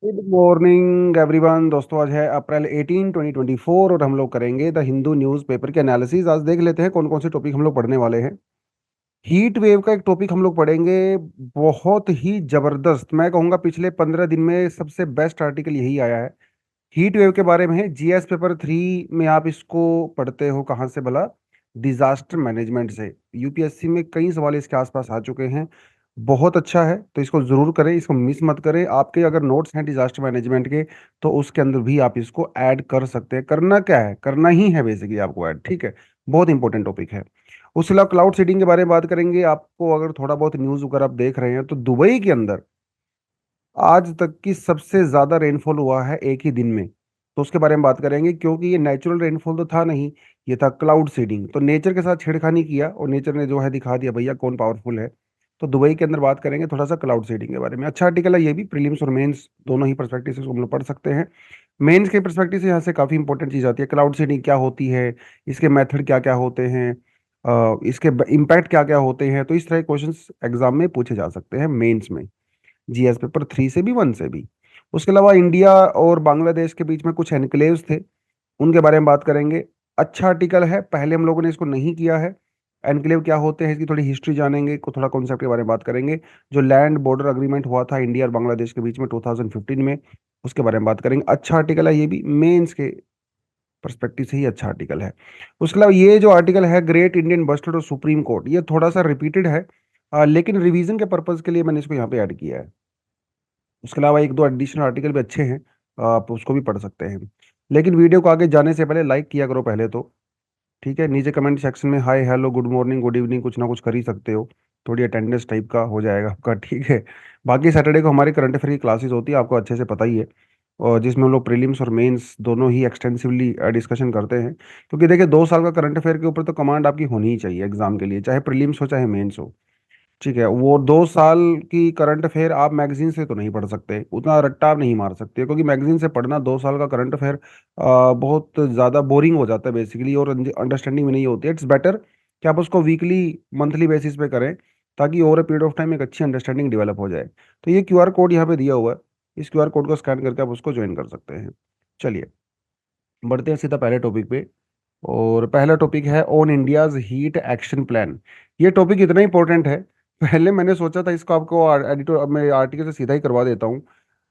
Good morning everyone. दोस्तों, आज है अप्रैल 18 2024 और हम लोग करेंगे द हिंदू न्यूज़पेपर के एनालिसिस। आज देख लेते हैं कौन कौन से टॉपिक हम लोग पढ़ने वाले हैं। हीट वेव का एक टॉपिक हम लोग पढ़ेंगे, बहुत ही जबरदस्त। मैं कहूँगा पिछले 15 दिन में सबसे बेस्ट आर्टिकल यही आया है। हीट वेव के बारे में है, जीएस पेपर 3 में आप इसको पढ़ते हो कहाँ से भला? डिजास्टर मैनेजमेंट से। यूपीएससी में कई सवाल इसके आसपास आ चुके हैं। बहुत अच्छा है, तो इसको जरूर करें, इसको मिस मत करें। आपके अगर नोट्स हैं डिजास्टर मैनेजमेंट के तो उसके अंदर भी आप इसको ऐड कर सकते हैं। करना क्या है, करना ही है बेसिकली आपको ऐड, ठीक है। बहुत इंपॉर्टेंट टॉपिक है। उसके अलावा क्लाउड सीडिंग के बारे में बात करेंगे। आपको अगर थोड़ा बहुत न्यूज अगर आप देख रहे हैं तो दुबई के अंदर आज तक की सबसे ज्यादा रेनफॉल हुआ है एक ही दिन में। तो उसके बारे में बात करेंगे, क्योंकि ये नेचुरल रेनफॉल तो था नहीं, ये था क्लाउड सीडिंग। तो नेचर के साथ छेड़खानी किया और नेचर ने जो है दिखा दिया भैया कौन पावरफुल है। तो दुबई के अंदर बात करेंगे थोड़ा सा क्लाउड सीडिंग के बारे में। अच्छा आर्टिकल है ये भी, प्रीलिम्स और मेंस दोनों ही पर्सपेक्टिव से इसको हम लोग पढ़ सकते हैं। मेंस के पर्सपेक्टिव से यहाँ से काफी इंपॉर्टेंट चीज आती है, क्लाउड सीडिंग क्या होती है, इसके मेथड क्या क्या होते हैं, इसके इम्पैक्ट क्या क्या होते हैं। तो इस तरह के क्वेश्चंस एग्जाम में पूछे जा सकते हैं मेंस में, जीएस पेपर 3 से भी, 1 से भी। उसके अलावा इंडिया और बांग्लादेश के बीच में कुछ एनक्लेव्स थे, उनके बारे में बात करेंगे। अच्छा आर्टिकल है, पहले हम लोगों ने इसको नहीं किया है। एनक्लेव क्या होते हैं इसकी थोड़ी हिस्ट्री जानेंगे, को थोड़ा कॉन्सेप्ट के बारे में बात करेंगे। जो लैंड बॉर्डर अग्रीमेंट हुआ था इंडिया और बांग्लादेश के बीच में 2015 में, उसके बारे में बात करेंगे। अच्छा आर्टिकल है ये भी, मेंस के पर्सपेक्टिव से ही अच्छा आर्टिकल है। उसके अलावा ये जो आर्टिकल है, ग्रेट इंडियन बस्टर्ड और सुप्रीम कोर्ट, ये थोड़ा सा रिपीटेड है, लेकिन रिवीजन के पर्पज के लिए मैंने इसको यहाँ पे ऐड किया है। उसके अलावा एक दो एडिशनल आर्टिकल भी अच्छे हैं, आप उसको भी पढ़ सकते हैं। लेकिन वीडियो को आगे जाने से पहले लाइक किया करो पहले तो, ठीक है। नीचे कमेंट सेक्शन में hi hello good morning good evening कुछ ना कुछ कर ही सकते हो, थोड़ी अटेंडेंस टाइप का हो जाएगा आपका, ठीक है। बाकी सैटरडे को हमारी करंट अफेयर की क्लासेस होती है, आपको अच्छे से पता ही है, और जिसमें हम लोग प्रीलिम्स और मेंस दोनों ही एक्सटेंसिवली डिस्कशन करते हैं। क्योंकि देखिए 2 साल का करंट अफेयर के ऊपर तो कमांड आपकी होनी ही चाहिए एग्जाम के लिए, चाहे प्रीलिम्स हो चाहे मेंस हो, ठीक है। वो 2 साल की करंट अफेयर आप मैगजीन से तो नहीं पढ़ सकते, उतना रट्टा आप नहीं मार सकते, क्योंकि मैगजीन से पढ़ना 2 साल का करंट अफेयर बहुत ज़्यादा बोरिंग हो जाता है बेसिकली, और अंडरस्टैंडिंग में नहीं होती है। इट्स बेटर कि आप उसको वीकली मंथली बेसिस पे करें, ताकि over a period of time एक अच्छी अंडरस्टैंडिंग डेवलप हो जाए। तो ये क्यूआर कोड यहाँ पे दिया हुआ है, इस क्यूआर कोड को स्कैन करके आप उसको ज्वाइन कर सकते हैं। चलिए बढ़ते हैं सीधा पहले टॉपिक पे। और पहला टॉपिक है on India's heat action plan. ये टॉपिक इतना इंपॉर्टेंट है, पहले मैंने सोचा था इसको आपको एडिटर मैं आर्टिकल से सीधा ही करवा देता हूँ,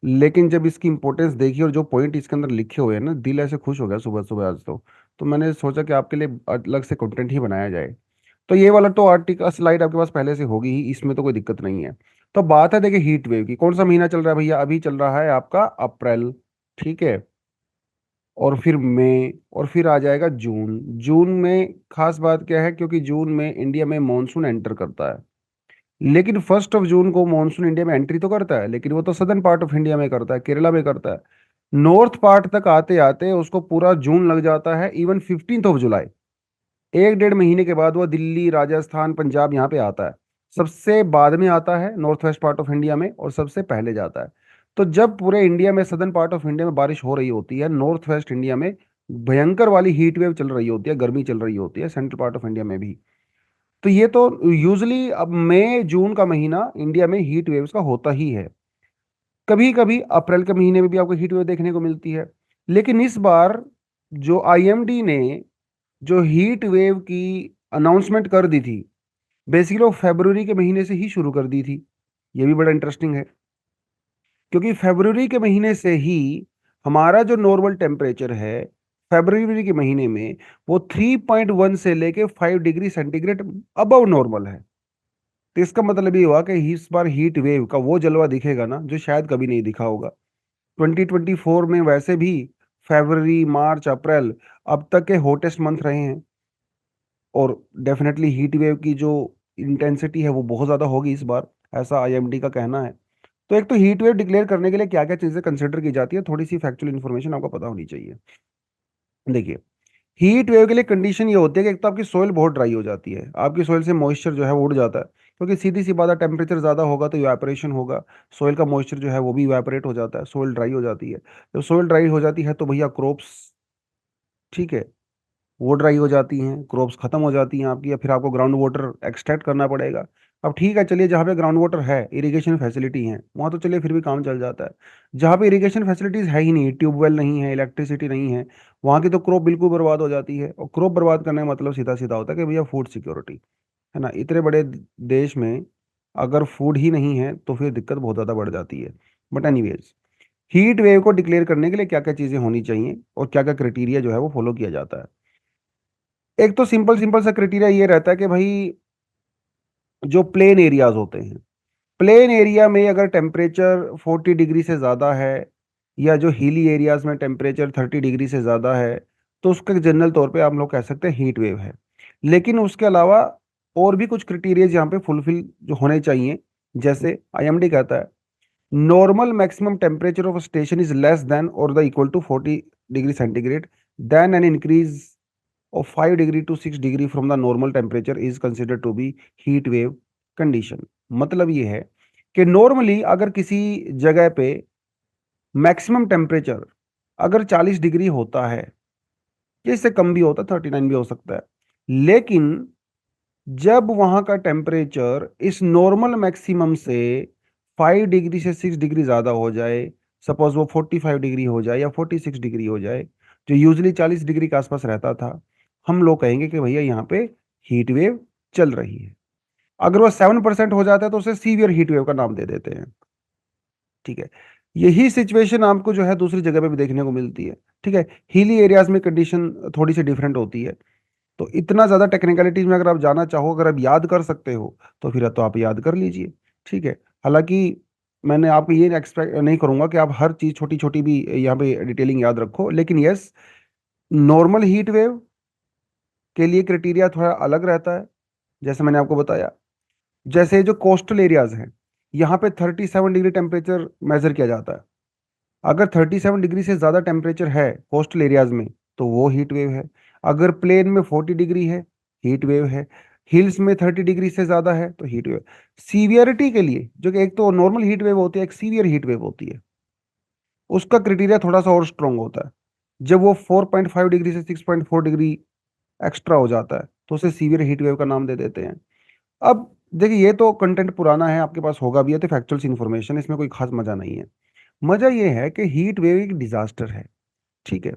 लेकिन जब इसकी इंपॉर्टेंस देखी और जो पॉइंट इसके अंदर लिखे हुए हैं ना, दिल ऐसे खुश हो गया सुबह सुबह आज तो मैंने सोचा कि आपके लिए अलग से कंटेंट ही बनाया जाए। तो ये वाला तो आर्टिकल स्लाइड आपके पास पहले से होगी ही, इसमें तो कोई दिक्कत नहीं है। तो बात है देखिए हीट वेव की, कौन सा महीना चल रहा है भैया? अभी चल रहा है आपका अप्रैल, ठीक है। और फिर मई, और फिर आ जाएगा जून। जून में खास बात क्या है, क्योंकि जून में इंडिया में मॉनसून एंटर करता है। लेकिन 1 जून को मॉनसून इंडिया में एंट्री तो करता है, लेकिन वो तो सदर्न पार्ट ऑफ इंडिया में करता है, केरला में करता है। नॉर्थ पार्ट तक आते आते उसको पूरा जून लग जाता है, इवन 15 जुलाई। 1 डेढ़ महीने के बाद वो दिल्ली राजस्थान पंजाब यहाँ पे आता है। सबसे बाद में आता है north west part of India में, और सबसे पहले जाता है। तो जब पूरे इंडिया में सदर्न पार्ट ऑफ इंडिया में बारिश हो रही होती है, नॉर्थ वेस्ट इंडिया में भयंकर वाली हीट वेव चल रही होती है, गर्मी चल रही होती है, सेंट्रल पार्ट ऑफ इंडिया में भी। तो ये तो यूजली अब मई जून का महीना इंडिया में हीट वेव्स का होता ही है। कभी कभी अप्रैल के महीने में भी आपको हीट वेव देखने को मिलती है। लेकिन इस बार जो आईएमडी ने जो हीट वेव की अनाउंसमेंट कर दी थी, बेसिकली वो फरवरी के महीने से ही शुरू कर दी थी। ये भी बड़ा इंटरेस्टिंग है, क्योंकि फरवरी के महीने से ही हमारा जो नॉर्मल टेम्परेचर है फरवरी के महीने में, वो 3.1 से लेके 5 डिग्री सेंटीग्रेड अबव नॉर्मल है। तो इसका मतलब ये हुआ कि इस बार हीट वेव का वो जलवा दिखेगा ना जो शायद कभी नहीं दिखा होगा। 2024 में वैसे भी फरवरी मार्च अप्रैल अब तक के हॉटेस्ट मंथ रहे हैं, और डेफिनेटली हीट वेव की जो इंटेंसिटी है वो बहुत ज़्यादा होगी इस बार, ऐसा आईएमडी का कहना है। तो एक तो हीट वेव डिक्लेयर करने के लिए क्या क्या चीज़ें कंसिडर की जाती है, थोड़ी सी फैक्चुअल इन्फॉर्मेशन आपको पता होनी चाहिए। देखिए, हीट वेव के लिए कंडीशन ये होती है कि एक तो आपकी सोइल बहुत ड्राई हो जाती है, आपकी सोइल से मॉइस्चर जो है वो उड़ जाता है, क्योंकि सीधी सी बात है टेम्परेचर ज़्यादा होगा तो इवेपोरेशन होगा, सोइल का मॉइस्चर जो है वो भी इवेपोरेट हो जाता है, सोइल ड्राई हो जाती है। जब सोइल ड्राई हो जाती है तो भैया क्रॉप्स, ठीक है, वो ड्राई हो जाती हैं, क्रॉप्स खत्म हो जाती हैं आपकी, या फिर आपको ग्राउंड वाटर एक्सट्रैक्ट करना पड़ेगा। अब ठीक है, चलिए जहाँ पे ग्राउंड वाटर है, इरिगेशन फैसिलिटी है, वहाँ तो चलिए फिर भी काम चल जाता है। जहाँ पे इरिगेशन फैसिलिटीज है ही नहीं, ट्यूबवेल नहीं है, इलेक्ट्रिसिटी नहीं है, वहाँ की तो क्रॉप बिल्कुल बर्बाद हो जाती है। और क्रॉप बर्बाद करने का मतलब सीधा सीधा होता है कि भैया फूड सिक्योरिटी, है ना। इतने बड़े देश में अगर फूड ही नहीं है तो फिर दिक्कत बहुत ज़्यादा बढ़ जाती है। बट एनीवेज, हीट वेव को डिक्लेयर करने के लिए क्या क्या चीज़ें होनी चाहिए और क्या क्या क्राइटेरिया जो है वो फॉलो किया जाता है। एक तो सिंपल सिंपल सा क्राइटेरिया ये रहता है कि भाई जो प्लेन एरियाज होते हैं, प्लेन एरिया में अगर टेम्परेचर 40 डिग्री से ज़्यादा है, या जो हिली एरियाज में टेम्परेचर 30 डिग्री से ज़्यादा है, तो उसका जनरल तौर पे आप लोग कह सकते हैं हीट वेव है। लेकिन उसके अलावा और भी कुछ क्राइटेरिया यहाँ पे फुलफिल जो होने चाहिए। जैसे आईएमडी कहता है, normal maximum temperature of station is less than और the equal to 40 degree centigrade, then an increase of 5 degree to 6 degree from the normal temperature is considered to be heat wave condition। मतलब ये है कि normally अगर किसी जगह पे maximum temperature अगर 40 डिग्री होता है, या इससे कम भी होता है, 39 भी हो सकता है, लेकिन जब वहां का टेम्परेचर इस नॉर्मल मैक्सिमम से 5 डिग्री से 6 डिग्री ज्यादा हो जाए, सपोज वो 45 डिग्री हो जाए या 46 डिग्री हो जाए, जो यूजली 40 डिग्री के आसपास रहता था, हम लोग कहेंगे कि भैया यहाँ पे हीट वेव चल रही है। अगर वो 7% हो जाता है तो उसे सीवियर हीट वेव का नाम दे देते हैं। ठीक है, यही सिचुएशन आपको जो है दूसरी जगह पे भी देखने को मिलती है। ठीक है, हिली एरियाज में कंडीशन थोड़ी सी डिफरेंट होती है। तो इतना ज़्यादा टेक्निकलिटीज में अगर आप जाना चाहो, अगर आप याद कर सकते हो तो फिर तो आप याद कर लीजिए। ठीक है, हालांकि मैंने आपको ये एक्सपेक्ट नहीं करूंगा कि आप हर चीज़ छोटी छोटी भी यहाँ पे डिटेलिंग याद रखो, लेकिन यस, नॉर्मल हीट वेव के लिए क्राइटेरिया थोड़ा अलग रहता है। जैसे मैंने आपको बताया, जैसे जो कोस्टल एरियाज हैं, यहाँ पे 37 डिग्री टेम्परेचर मेजर किया जाता है। अगर 37 डिग्री से ज़्यादा टेम्परेचर है कोस्टल एरियाज में तो वो हीट वेव है। अगर प्लेन में 40 डिग्री है, हीट वेव है। हिल्स में 30 डिग्री से ज़्यादा है तो हीट वेव। सीवियरिटी के लिए, जो कि एक तो नॉर्मल हीट वेव होती है, एक सीवियर हीट वेव होती है, उसका क्राइटेरिया थोड़ा सा और स्ट्रांग होता है। जब वो 4.5 डिग्री से 6.4 डिग्री एक्स्ट्रा हो जाता है तो उसे सीवियर हीट वेव का नाम दे देते हैं। अब देखिए, ये तो कंटेंट पुराना है, आपके पास होगा भी है, तो फैक्चुअल इन्फॉर्मेशन, इसमें कोई खास मजा नहीं है। मजा ये है कि हीट वेव एक डिजास्टर है। ठीक है,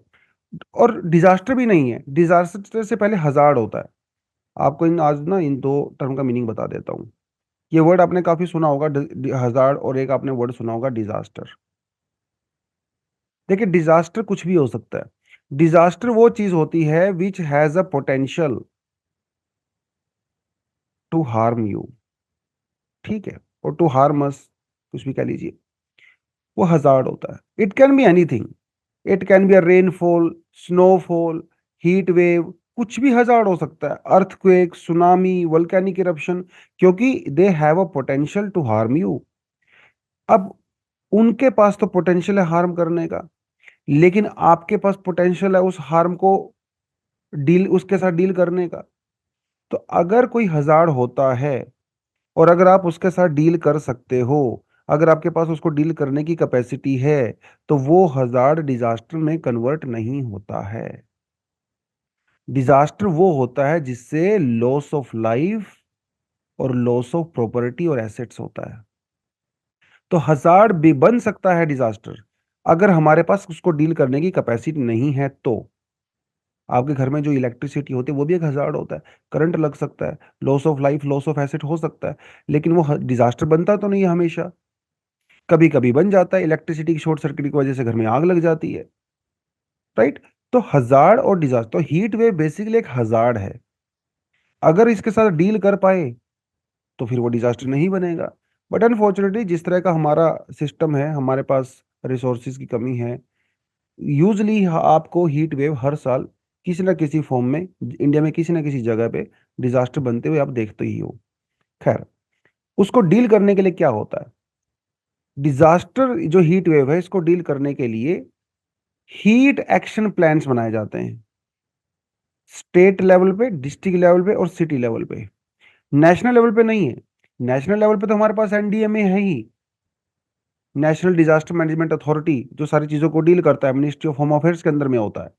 और डिजास्टर भी नहीं है, डिजास्टर से पहले हजार्ड होता है। आपको इन आज ना इन दो टर्म का मीनिंग बता देता हूँ। ये वर्ड आपने काफी सुना होगा, हजार्ड, और एक आपने वर्ड सुना होगा डिजास्टर। देखिए, डिजास्टर कुछ भी हो सकता है। डिजास्टर वो चीज होती है which has a potential to harm you. ठीक है, और टू हार्म अस, कुछ भी कह लीजिए, वो हजार्ड होता है। It can be anything, it can be a rainfall, snowfall, heat wave, कुछ भी हजार्ड हो सकता है। अर्थक्वेक, सुनामी, वोल्केनिक इरप्शन, क्योंकि they have a potential to harm you. अब उनके पास तो पोटेंशियल है हार्म करने का, लेकिन आपके पास पोटेंशियल है उस हार्म को डील, उसके साथ डील करने का। तो अगर कोई हजार्ड होता है और अगर आप उसके साथ डील कर सकते हो, अगर आपके पास उसको डील करने की कैपेसिटी है, तो वो हजार्ड डिजास्टर में कन्वर्ट नहीं होता है। डिजास्टर वो होता है जिससे लॉस ऑफ लाइफ और लॉस ऑफ प्रॉपर्टी और एसेट्स होता है। तो हजार्ड भी बन सकता है डिजास्टर, अगर हमारे पास उसको डील करने की कैपेसिटी नहीं है तो। आपके घर में जो इलेक्ट्रिसिटी होती है वो भी एक हजार्ड होता है, करंट लग सकता है, loss of life, loss of asset हो सकता है, लेकिन वो डिजास्टर बनता तो नहीं है हमेशा। कभी कभी बन जाता है, इलेक्ट्रिसिटी की शॉर्ट सर्किट की वजह से घर में आग लग जाती है। राइट, तो हजार्ड और डिजास्टर, तो हीट वेव बेसिकली एक हजार्ड है। अगर इसके साथ डील कर पाए तो फिर वो डिजास्टर नहीं बनेगा। बट अनफॉर्चुनेटली जिस तरह का हमारा सिस्टम है, हमारे पास रिसोर्सिस की कमी है, यूजली आपको हीट वेव हर साल किसी ना किसी फॉर्म में इंडिया में किसी ना किसी जगह पे डिजास्टर बनते हुए आप देखते ही हो। खैर, उसको डील करने के लिए क्या होता है, डिजास्टर जो हीट वेव है इसको डील करने के लिए हीट एक्शन प्लान्स बनाए जाते हैं, स्टेट लेवल पे, डिस्ट्रिक्ट लेवल पे और सिटी लेवल पे। नेशनल लेवल पे नहीं है। नेशनल लेवल पे तो हमारे पास एनडीएमए है ही, नेशनल डिजास्टर मैनेजमेंट अथॉरिटी, जो सारी चीजों को डील करता है, मिनिस्ट्री ऑफ होम अफेयर्स के अंदर में होता है,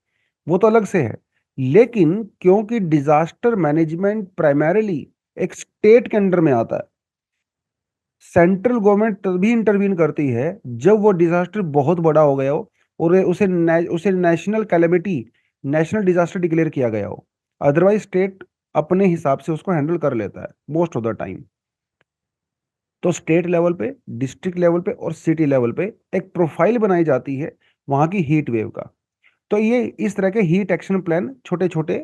वो तो अलग से है। लेकिन क्योंकि डिजास्टर मैनेजमेंट प्राइमरीली एक स्टेट के अंडर में आता है, सेंट्रल गवर्नमेंट तभी इंटरवीन करती है जब वो डिजास्टर बहुत बड़ा हो गया हो और उसे national calamity, national disaster declare किया गया हो। अदरवाइज स्टेट अपने हिसाब से उसको हैंडल कर लेता है मोस्ट ऑफ द टाइम। तो स्टेट लेवल पे, डिस्ट्रिक्ट लेवल पे और सिटी लेवल पे एक प्रोफाइल बनाई जाती है वहां की हीट वेव का। तो ये इस तरह के हीट एक्शन प्लान छोटे छोटे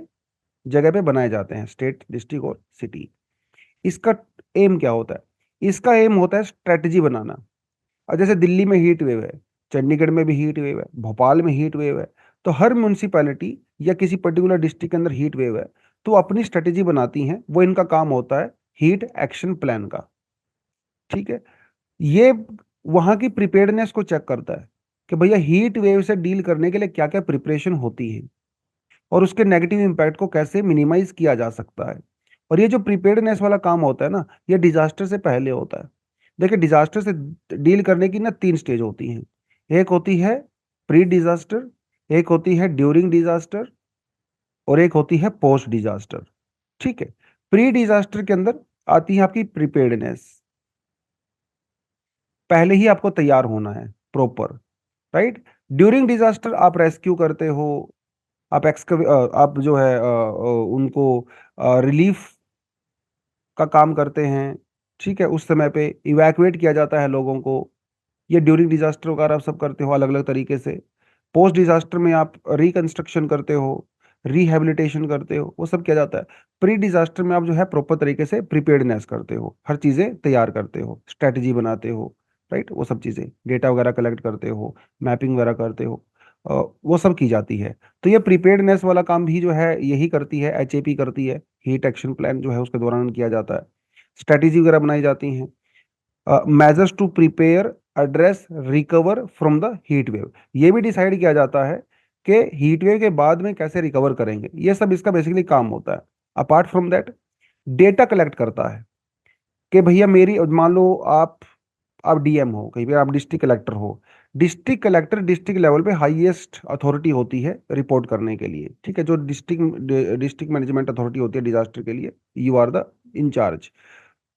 जगह पे बनाए जाते हैं, स्टेट, डिस्ट्रिक्ट और सिटी। इसका एम क्या होता है? इसका एम होता है स्ट्रेटजी बनाना। और जैसे दिल्ली में हीट वेव है, चंडीगढ़ में भी हीट वेव है, भोपाल में हीट वेव है, तो हर म्यूनिसिपैलिटी या किसी पर्टिकुलर डिस्ट्रिक्ट के अंदर हीट वेव है, तो अपनी स्ट्रेटेजी बनाती हैं। वो इनका काम होता है हीट एक्शन प्लान का। ठीक है। ये वहां की प्रिपेयर्डनेस को चेक करता है कि भैया हीट वेव से डील करने के लिए क्या क्या प्रिपरेशन होती है और उसके नेगेटिव इम्पैक्ट को कैसे मिनिमाइज किया जा सकता है। और ये जो प्रिपेयर्डनेस वाला काम होता है ना, ये डिजास्टर से पहले होता है। देखिए, डिजास्टर से डील करने की ना तीन स्टेज होती हैं। एक होती है प्री डिजास्टर, एक होती है ड्यूरिंग डिजास्टर और एक होती है पोस्ट डिजास्टर। ठीक है। प्री डिजास्टर के अंदर आती है आपकी प्रिपेयर्डनेस। पहले ही आपको तैयार होना है प्रॉपर, राइट। ड्यूरिंग डिजास्टर आप रेस्क्यू करते हो, आप आप जो है उनको रिलीफ का काम करते हैं। ठीक है, उस समय पे इवैक्यूएट किया जाता है लोगों को। ये ड्यूरिंग डिजास्टर वगैरह आप सब करते हो अलग अलग तरीके से। पोस्ट डिजास्टर में आप रिकंस्ट्रक्शन करते हो, रिहेबिलिटेशन करते हो, वो सब किया जाता है। प्री डिजास्टर में आप जो है प्रॉपर तरीके से प्रिपेयर्डनेस करते हो, हर चीजें तैयार करते हो, स्ट्रेटजी बनाते हो, राइट। वो सब चीजें डेटा वगैरह कलेक्ट करते हो, मैपिंग वगैरह करते हो, वो सब की जाती है। तो ये प्रिपेयर्डनेस वाला काम भी जो है यही करती है, एचएपी करती है। हीट एक्शन प्लान जो है उसके दौरान किया जाता है। स्ट्रेटेजी वगैरह बनाई जाती हैं। Measures to prepare, address, recover from the heat wave, ये भी डिसाइड किया जाता है कि हीट वेव के बाद में कैसे रिकवर करेंगे। ये सब इसका बेसिकली काम होता है। Apart from that, data collect करता है कि भैया मेरी, मान लो आप डीएम हो, कहीं पे आप डिस्ट्रिक्ट कलेक्टर हो। डिस्ट्रिक्ट कलेक्टर डिस्ट्रिक्ट लेवल पे हाईएस्ट अथॉरिटी होती है रिपोर्ट करने के लिए। ठीक है, जो डिस्ट्रिक्ट मैनेजमेंट अथॉरिटी होती है डिजास्टर के लिए, यू आर द इंचार्ज।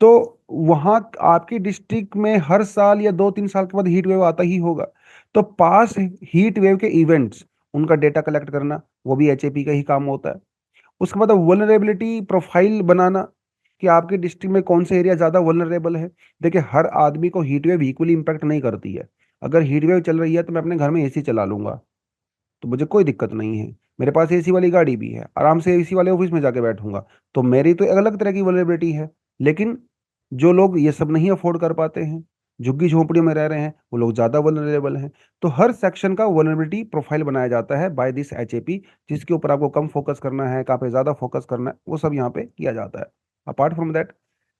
तो वहां आपकी डिस्ट्रिक्ट में हर साल या 2-3 साल के बाद हीट वेव आता ही होगा। तो पास हीट वेव के इवेंट्स, उनका डेटा कलेक्ट करना, वो भी एचएपी का ही काम होता है। उसके बाद वल्नरेबिलिटी प्रोफाइल बनाना कि आपके डिस्ट्रिक्ट में कौन से एरिया ज्यादा वल्नरेबल है। देखिए, हर आदमी को हीट वेव इक्वली इंपैक्ट नहीं करती है। अगर हीट वेव चल रही है तो मैं अपने घर में एसी चला लूंगा, तो मुझे कोई दिक्कत नहीं है। मेरे पास एसी वाली गाड़ी भी है, आराम से एसी वाले ऑफिस में जाके बैठूंगा। तो मेरी तो एक अलग तरह की वल्नरेबिलिटी है। लेकिन जो लोग ये सब नहीं अफोर्ड कर पाते हैं, झुग्गी झोंपड़ियों में रह रहे हैं, वो लोग ज्यादा वल्नरेबल हैं। तो हर सेक्शन का वल्नरेबिलिटी प्रोफाइल बनाया जाता है बाय दिस एचएपी। जिसके ऊपर आपको कम फोकस करना है, कहाँ पे ज्यादा फोकस करना है, वो सब यहाँ पे किया जाता है। अपार्ट फ्रॉम दैट,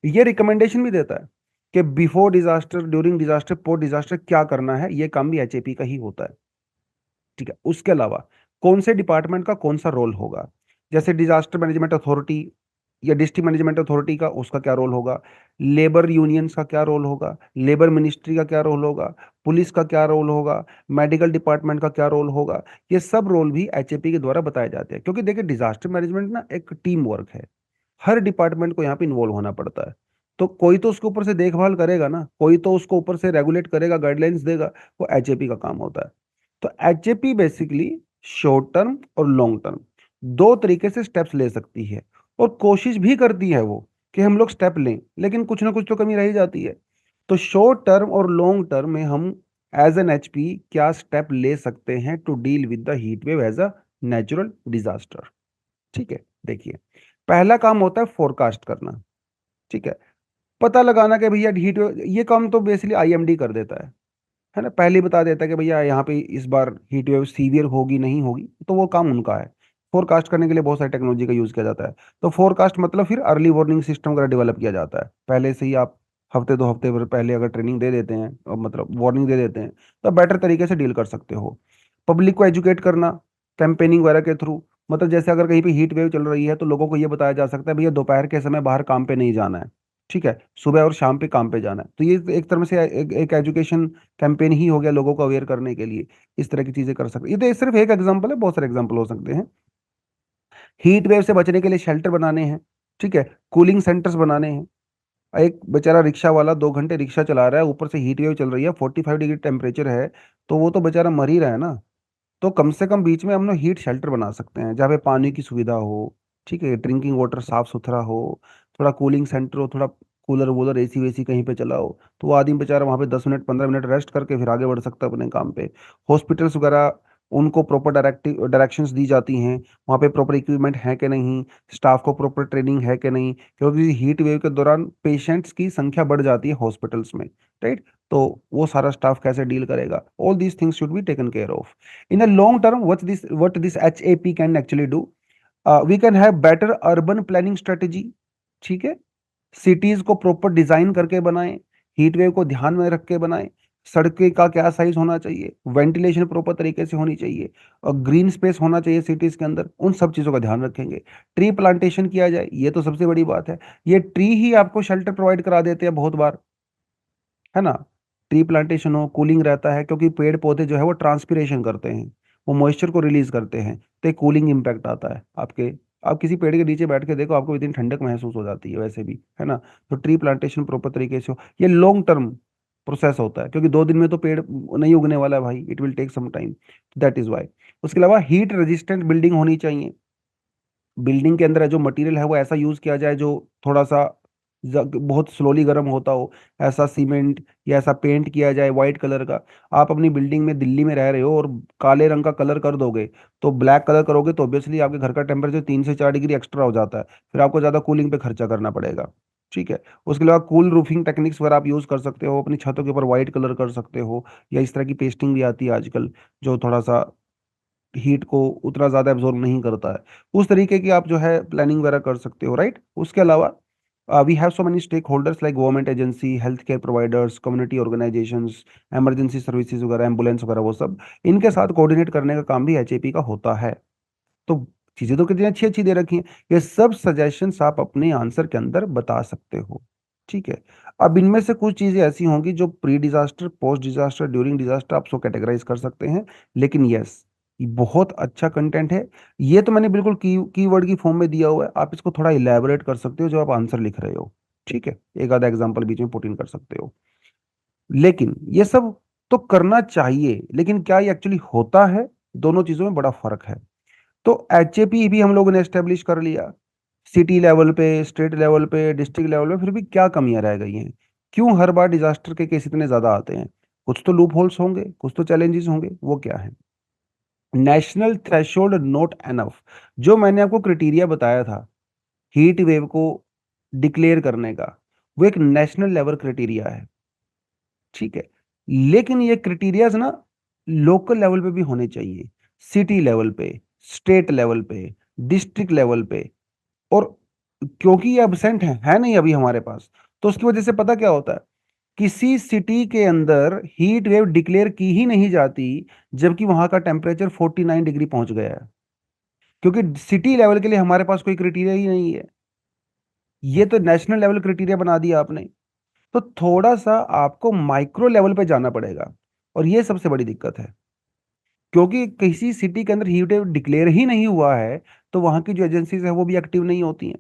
ये रिकमेंडेशन भी देता है कि before disaster, during disaster, post disaster क्या करना है। ये काम भी एचएपी का ही होता है। ठीक है। उसके अलावा कौन से डिपार्टमेंट का कौन सा रोल होगा, जैसे डिजास्टर मैनेजमेंट अथॉरिटी या डिस्ट्रिक्ट मैनेजमेंट अथॉरिटी का, उसका क्या रोल होगा। लेबर यूनियंस का क्या रोल होगा, लेबर मिनिस्ट्री का क्या रोल होगा, पुलिस का क्या रोल होगा, मेडिकल डिपार्टमेंट का क्या रोल होगा। ये सब रोल भी एचएपी के द्वारा बताए जाते हैं, क्योंकि देखिए डिजास्टर मैनेजमेंट ना एक टीम वर्क है। हर डिपार्टमेंट को यहाँ पे इन्वॉल्व होना पड़ता है। तो कोई तो उसके ऊपर से देखभाल करेगा ना, कोई तो उसको ऊपर से रेगुलेट करेगा, गाइडलाइंस देगा। वो एचएपी का काम होता है। तो एचएपी बेसिकली शॉर्ट टर्म और लॉन्ग टर्म दो तरीके से स्टेप्स ले सकती है। और कोशिश भी करती है वो कि हम लोग स्टेप लें, लेकिन कुछ ना कुछ तो कमी रह ही जाती है। तो शॉर्ट टर्म और लॉन्ग टर्म में हम एज एन एचपी क्या स्टेप ले सकते हैं to deal with the heat wave as a natural disaster. ठीक है। देखिए, पहला काम होता है फोरकास्ट करना। ठीक है। पता लगाना कि भैया हीट वेव, ये काम तो बेसिकली आईएमडी कर देता है ना, पहले ही बता देता है कि भैया यहाँ पे इस बार हीट वेव सीवियर होगी नहीं होगी, तो वो काम उनका है। फोरकास्ट करने के लिए बहुत सारी टेक्नोलॉजी का यूज किया जाता है। तो फोरकास्ट मतलब फिर अर्ली वार्निंग सिस्टम वगैरह डेवलप किया जाता है पहले से ही। आप हफ्ते 2 हफ्ते भर पहले अगर ट्रेनिंग दे देते हैं और मतलब वार्निंग दे देते हैं, तो बेटर तरीके से डील कर सकते हो। पब्लिक को एजुकेट करना कैंपेनिंग वगैरह के थ्रू, मतलब जैसे अगर कहीं पे हीट वेव चल रही है तो लोगों को ये बताया जा सकता है भैया दोपहर के समय बाहर काम पे नहीं जाना है। ठीक है, सुबह और शाम पे काम पे जाना है। तो ये एक तरह से एक एजुकेशन कैंपेन ही हो गया लोगों को अवेयर करने के लिए। इस तरह की चीजें कर सकते, ये तो सिर्फ एक एग्जांपल है, बहुत सारे एग्जांपल हो सकते हैं। हीट वेव से बचने के लिए शेल्टर बनाने हैं। ठीक है, कूलिंग सेंटर्स बनाने हैं। एक बेचारा रिक्शा वाला 2 घंटे रिक्शा चला रहा है, ऊपर से हीट वेव चल रही है, 45 डिग्री टेम्परेचर है, तो वो तो बेचारा मर ही रहा है ना। तो कम से कम बीच में हम लोग हीट शेल्टर बना सकते हैं जहाँ पे पानी की सुविधा हो, ठीक है, ड्रिंकिंग वाटर साफ सुथरा हो, थोड़ा कूलिंग सेंटर हो, थोड़ा कूलर वूलर एसी वेसी कहीं पे चला हो, तो वो आदमी बेचारा वहाँ पे 10 मिनट 15 मिनट रेस्ट करके फिर आगे बढ़ सकता है अपने काम पे। हॉस्पिटल्स वगैरह, उनको प्रॉपर डायरेक्शंस दी जाती हैं, वहाँ पे प्रॉपर इक्विपमेंट है कि नहीं, स्टाफ को प्रॉपर ट्रेनिंग है कि नहीं, क्योंकि हीट वेव के दौरान पेशेंट्स की संख्या बढ़ जाती है हॉस्पिटल्स में, राइट। तो वो सारा स्टाफ कैसे डील करेगा, all these things should be taken care of. In the long term, what this HAP can actually do? We can have better urban planning strategy, ठीक है। सिटीज को प्रॉपर डिजाइन करके बनाएं, हीट वेव को ध्यान में रख के बनाएं, सड़कें का क्या साइज होना चाहिए, वेंटिलेशन प्रॉपर तरीके से होनी चाहिए, और ग्रीन स्पेस होना चाहिए सिटीज के अंदर, उन सब चीजों का ध्यान रखेंगे। ट्री प्लांटेशन किया जाए, ये तो सबसे बड़ी बात है। ये ट्री ही आपको शेल्टर प्रोवाइड करा देते हैं बहुत बार, है ना। ट्री प्लांटेशन हो, कूलिंग रहता है, क्योंकि पेड़ पौधे जो है वो ट्रांसपिरेशन करते हैं, वो मॉइस्चर को रिलीज करते हैं, तो एक कूलिंग इम्पैक्ट आता है आपके। आप किसी पेड़ के नीचे बैठ के देखो, आपको इतनी ठंडक महसूस हो जाती है वैसे भी, है ना। तो ट्री प्लांटेशन प्रॉपर तरीके से हो, ये लॉन्ग टर्म प्रोसेस होता है, क्योंकि 2 दिन में तो पेड़ नहीं उगने वाला है भाई, it will take some time, that is why. उसके अलावा हीट रेजिस्टेंट बिल्डिंग होनी चाहिए। बिल्डिंग के अंदर जो मटेरियल है वो ऐसा यूज किया जाए जो थोड़ा सा बहुत स्लोली गर्म होता हो, ऐसा सीमेंट या ऐसा पेंट किया जाए वाइट कलर का। आप अपनी बिल्डिंग में दिल्ली में रह रहे हो और काले रंग का कलर कर दोगे, तो ब्लैक कलर करोगे तो ऑब्वियसली आपके घर का टेम्परेचर 3 से 4 डिग्री एक्स्ट्रा हो जाता है, फिर आपको ज़्यादा कूलिंग पे खर्चा करना पड़ेगा, ठीक है। उसके अलावा कूल रूफिंग टेक्निक्स वगैरह आप यूज़ कर सकते हो, अपनी छतों के ऊपर व्हाइट कलर कर सकते हो, या इस तरह की पेस्टिंग भी आती है आजकल, जो थोड़ा सा हीट को उतना ज़्यादा एब्जॉर्ब नहीं करता है। उस तरीके की आप जो है प्लानिंग वगैरह कर सकते हो, राइट। उसके अलावा we have so many stakeholders like government agency, health care providers, community organisations, emergency services वगैरह, एम्बुलेंस वगैरह, वो सब इनके साथ कोऑर्डिनेट करने का काम भी HAP का होता है। तो चीज़ें तो कितनी अच्छी अच्छी दे रखी हैं, ये सब सजेशंस आप अपने आंसर के अंदर बता सकते हो, ठीक है। अब इनमें से कुछ चीज़ें ऐसी होंगी जो pre disaster, post disaster, during disaster आप उसको कैटेगराइज कर सकते हैं, लेकिन यस, ये बहुत अच्छा कंटेंट है। ये तो मैंने बिल्कुल कीवर्ड की फॉर्म में दिया हुआ है, आप इसको थोड़ा इलेबोरेट कर सकते हो जब आप आंसर लिख रहे हो, ठीक है, एक आधा एग्जांपल बीच में पुट इन कर सकते हो। लेकिन ये सब तो करना चाहिए, लेकिन क्या ये एक्चुअली होता है, दोनों चीजों में बड़ा फर्क है। तो HAP भी हम लोगों ने एस्टेब्लिश कर लिया, सिटी लेवल पे, स्टेट लेवल पे, डिस्ट्रिक्ट लेवल पे, फिर भी क्या कमियां रह गई हैं, क्यों हर बार डिजास्टर के केस इतने ज्यादा आते हैं। कुछ तो लूप होल्स होंगे, कुछ तो चैलेंजेस होंगे, वो क्या है। नेशनल थ्रेशोल्ड नॉट एनफ, जो मैंने आपको क्राइटेरिया बताया था हीट वेव को डिक्लेयर करने का, वो एक नेशनल लेवल क्राइटेरिया है, ठीक है। लेकिन ये क्राइटेरियाज ना लोकल लेवल पे भी होने चाहिए, सिटी लेवल पे, स्टेट लेवल पे, डिस्ट्रिक्ट लेवल पे। और क्योंकि ये एबसेंट है नहीं अभी हमारे पास, तो उसकी वजह से पता क्या होता है, किसी सिटी के अंदर हीट वेव डिक्लेयर की ही नहीं जाती जबकि वहां का टेम्परेचर 49 डिग्री पहुंच गया है, क्योंकि सिटी लेवल के लिए हमारे पास कोई क्राइटेरिया ही नहीं है। ये तो नेशनल लेवल क्राइटेरिया बना दिया आपने। तो थोड़ा सा आपको माइक्रो लेवल पे जाना पड़ेगा, और ये सबसे बड़ी दिक्कत है, क्योंकि किसी सिटी के अंदर हीट वेव डिक्लेयर ही नहीं हुआ है, तो वहां की जो एजेंसीज है वो भी एक्टिव नहीं होती हैं।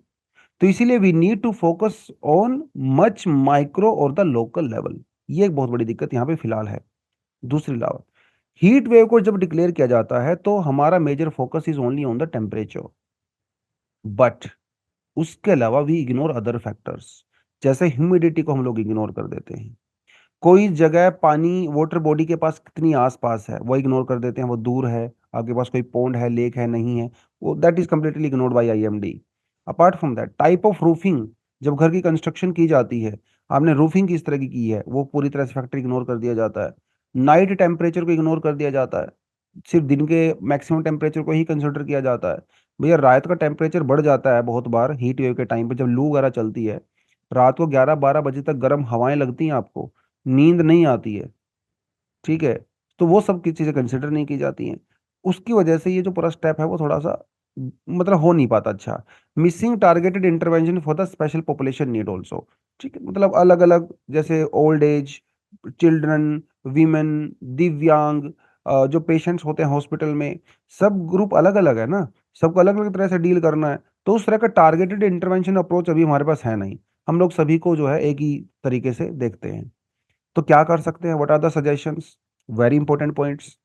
तो इसीलिए we need to focus on much micro और द लोकल लेवल। ये एक बहुत बड़ी दिक्कत यहाँ पे फिलहाल है। दूसरी लाभ, हीट वेव को जब डिक्लेयर किया जाता है तो हमारा major focus is only on the temperature, but उसके अलावा वी इग्नोर अदर फैक्टर्स, जैसे ह्यूमिडिटी को हम लोग इग्नोर कर देते हैं। कोई जगह पानी वाटर बॉडी के पास कितनी आसपास है वो इग्नोर कर देते हैं, वो दूर है, आपके पास कोई पॉन्ड है, लेक है, नहीं है, वो that is completely ignored bye IMD। Apart from that, type of roofing, जब घर की कंस्ट्रक्शन की जाती है, आपने रूफिंग किस तरह की है, वो पूरी तरह से फैक्टर इग्नोर कर दिया जाता है। नाइट टेम्परेचर को इग्नोर कर दिया जाता है, सिर्फ दिन के मैक्सिमम टेम्परेचर को ही कंसिडर किया जाता है। भैया रात का टेम्परेचर बढ़ जाता है बहुत बार हीट वेव के टाइम पे, जब लू वगैरह चलती है, रात को 11-12 बजे तक गर्म हवाएं लगती हैं आपको, नींद नहीं आती है, ठीक है। तो वो सब की चीज़ें कंसिडर नहीं की जाती हैं, उसकी वजह से ये जो पूरा स्टेप है वो थोड़ा सा मतलब हो नहीं पाता अच्छा। Missing targeted intervention for the special population need also, ठीक है, मतलब अलग अलग, जैसे ओल्ड एज, चिल्ड्रन, वीमेन, दिव्यांग, जो पेशेंट्स होते हैं हॉस्पिटल में, सब ग्रुप अलग अलग है ना, सबको अलग अलग तरह से डील करना है। तो उस तरह का टारगेटेड इंटरवेंशन अप्रोच अभी हमारे पास है नहीं। हम लोग सभी को जो है एक ही तरीके से देखते हैं। तो क्या कर सकते हैं, what are the suggestions, very important points.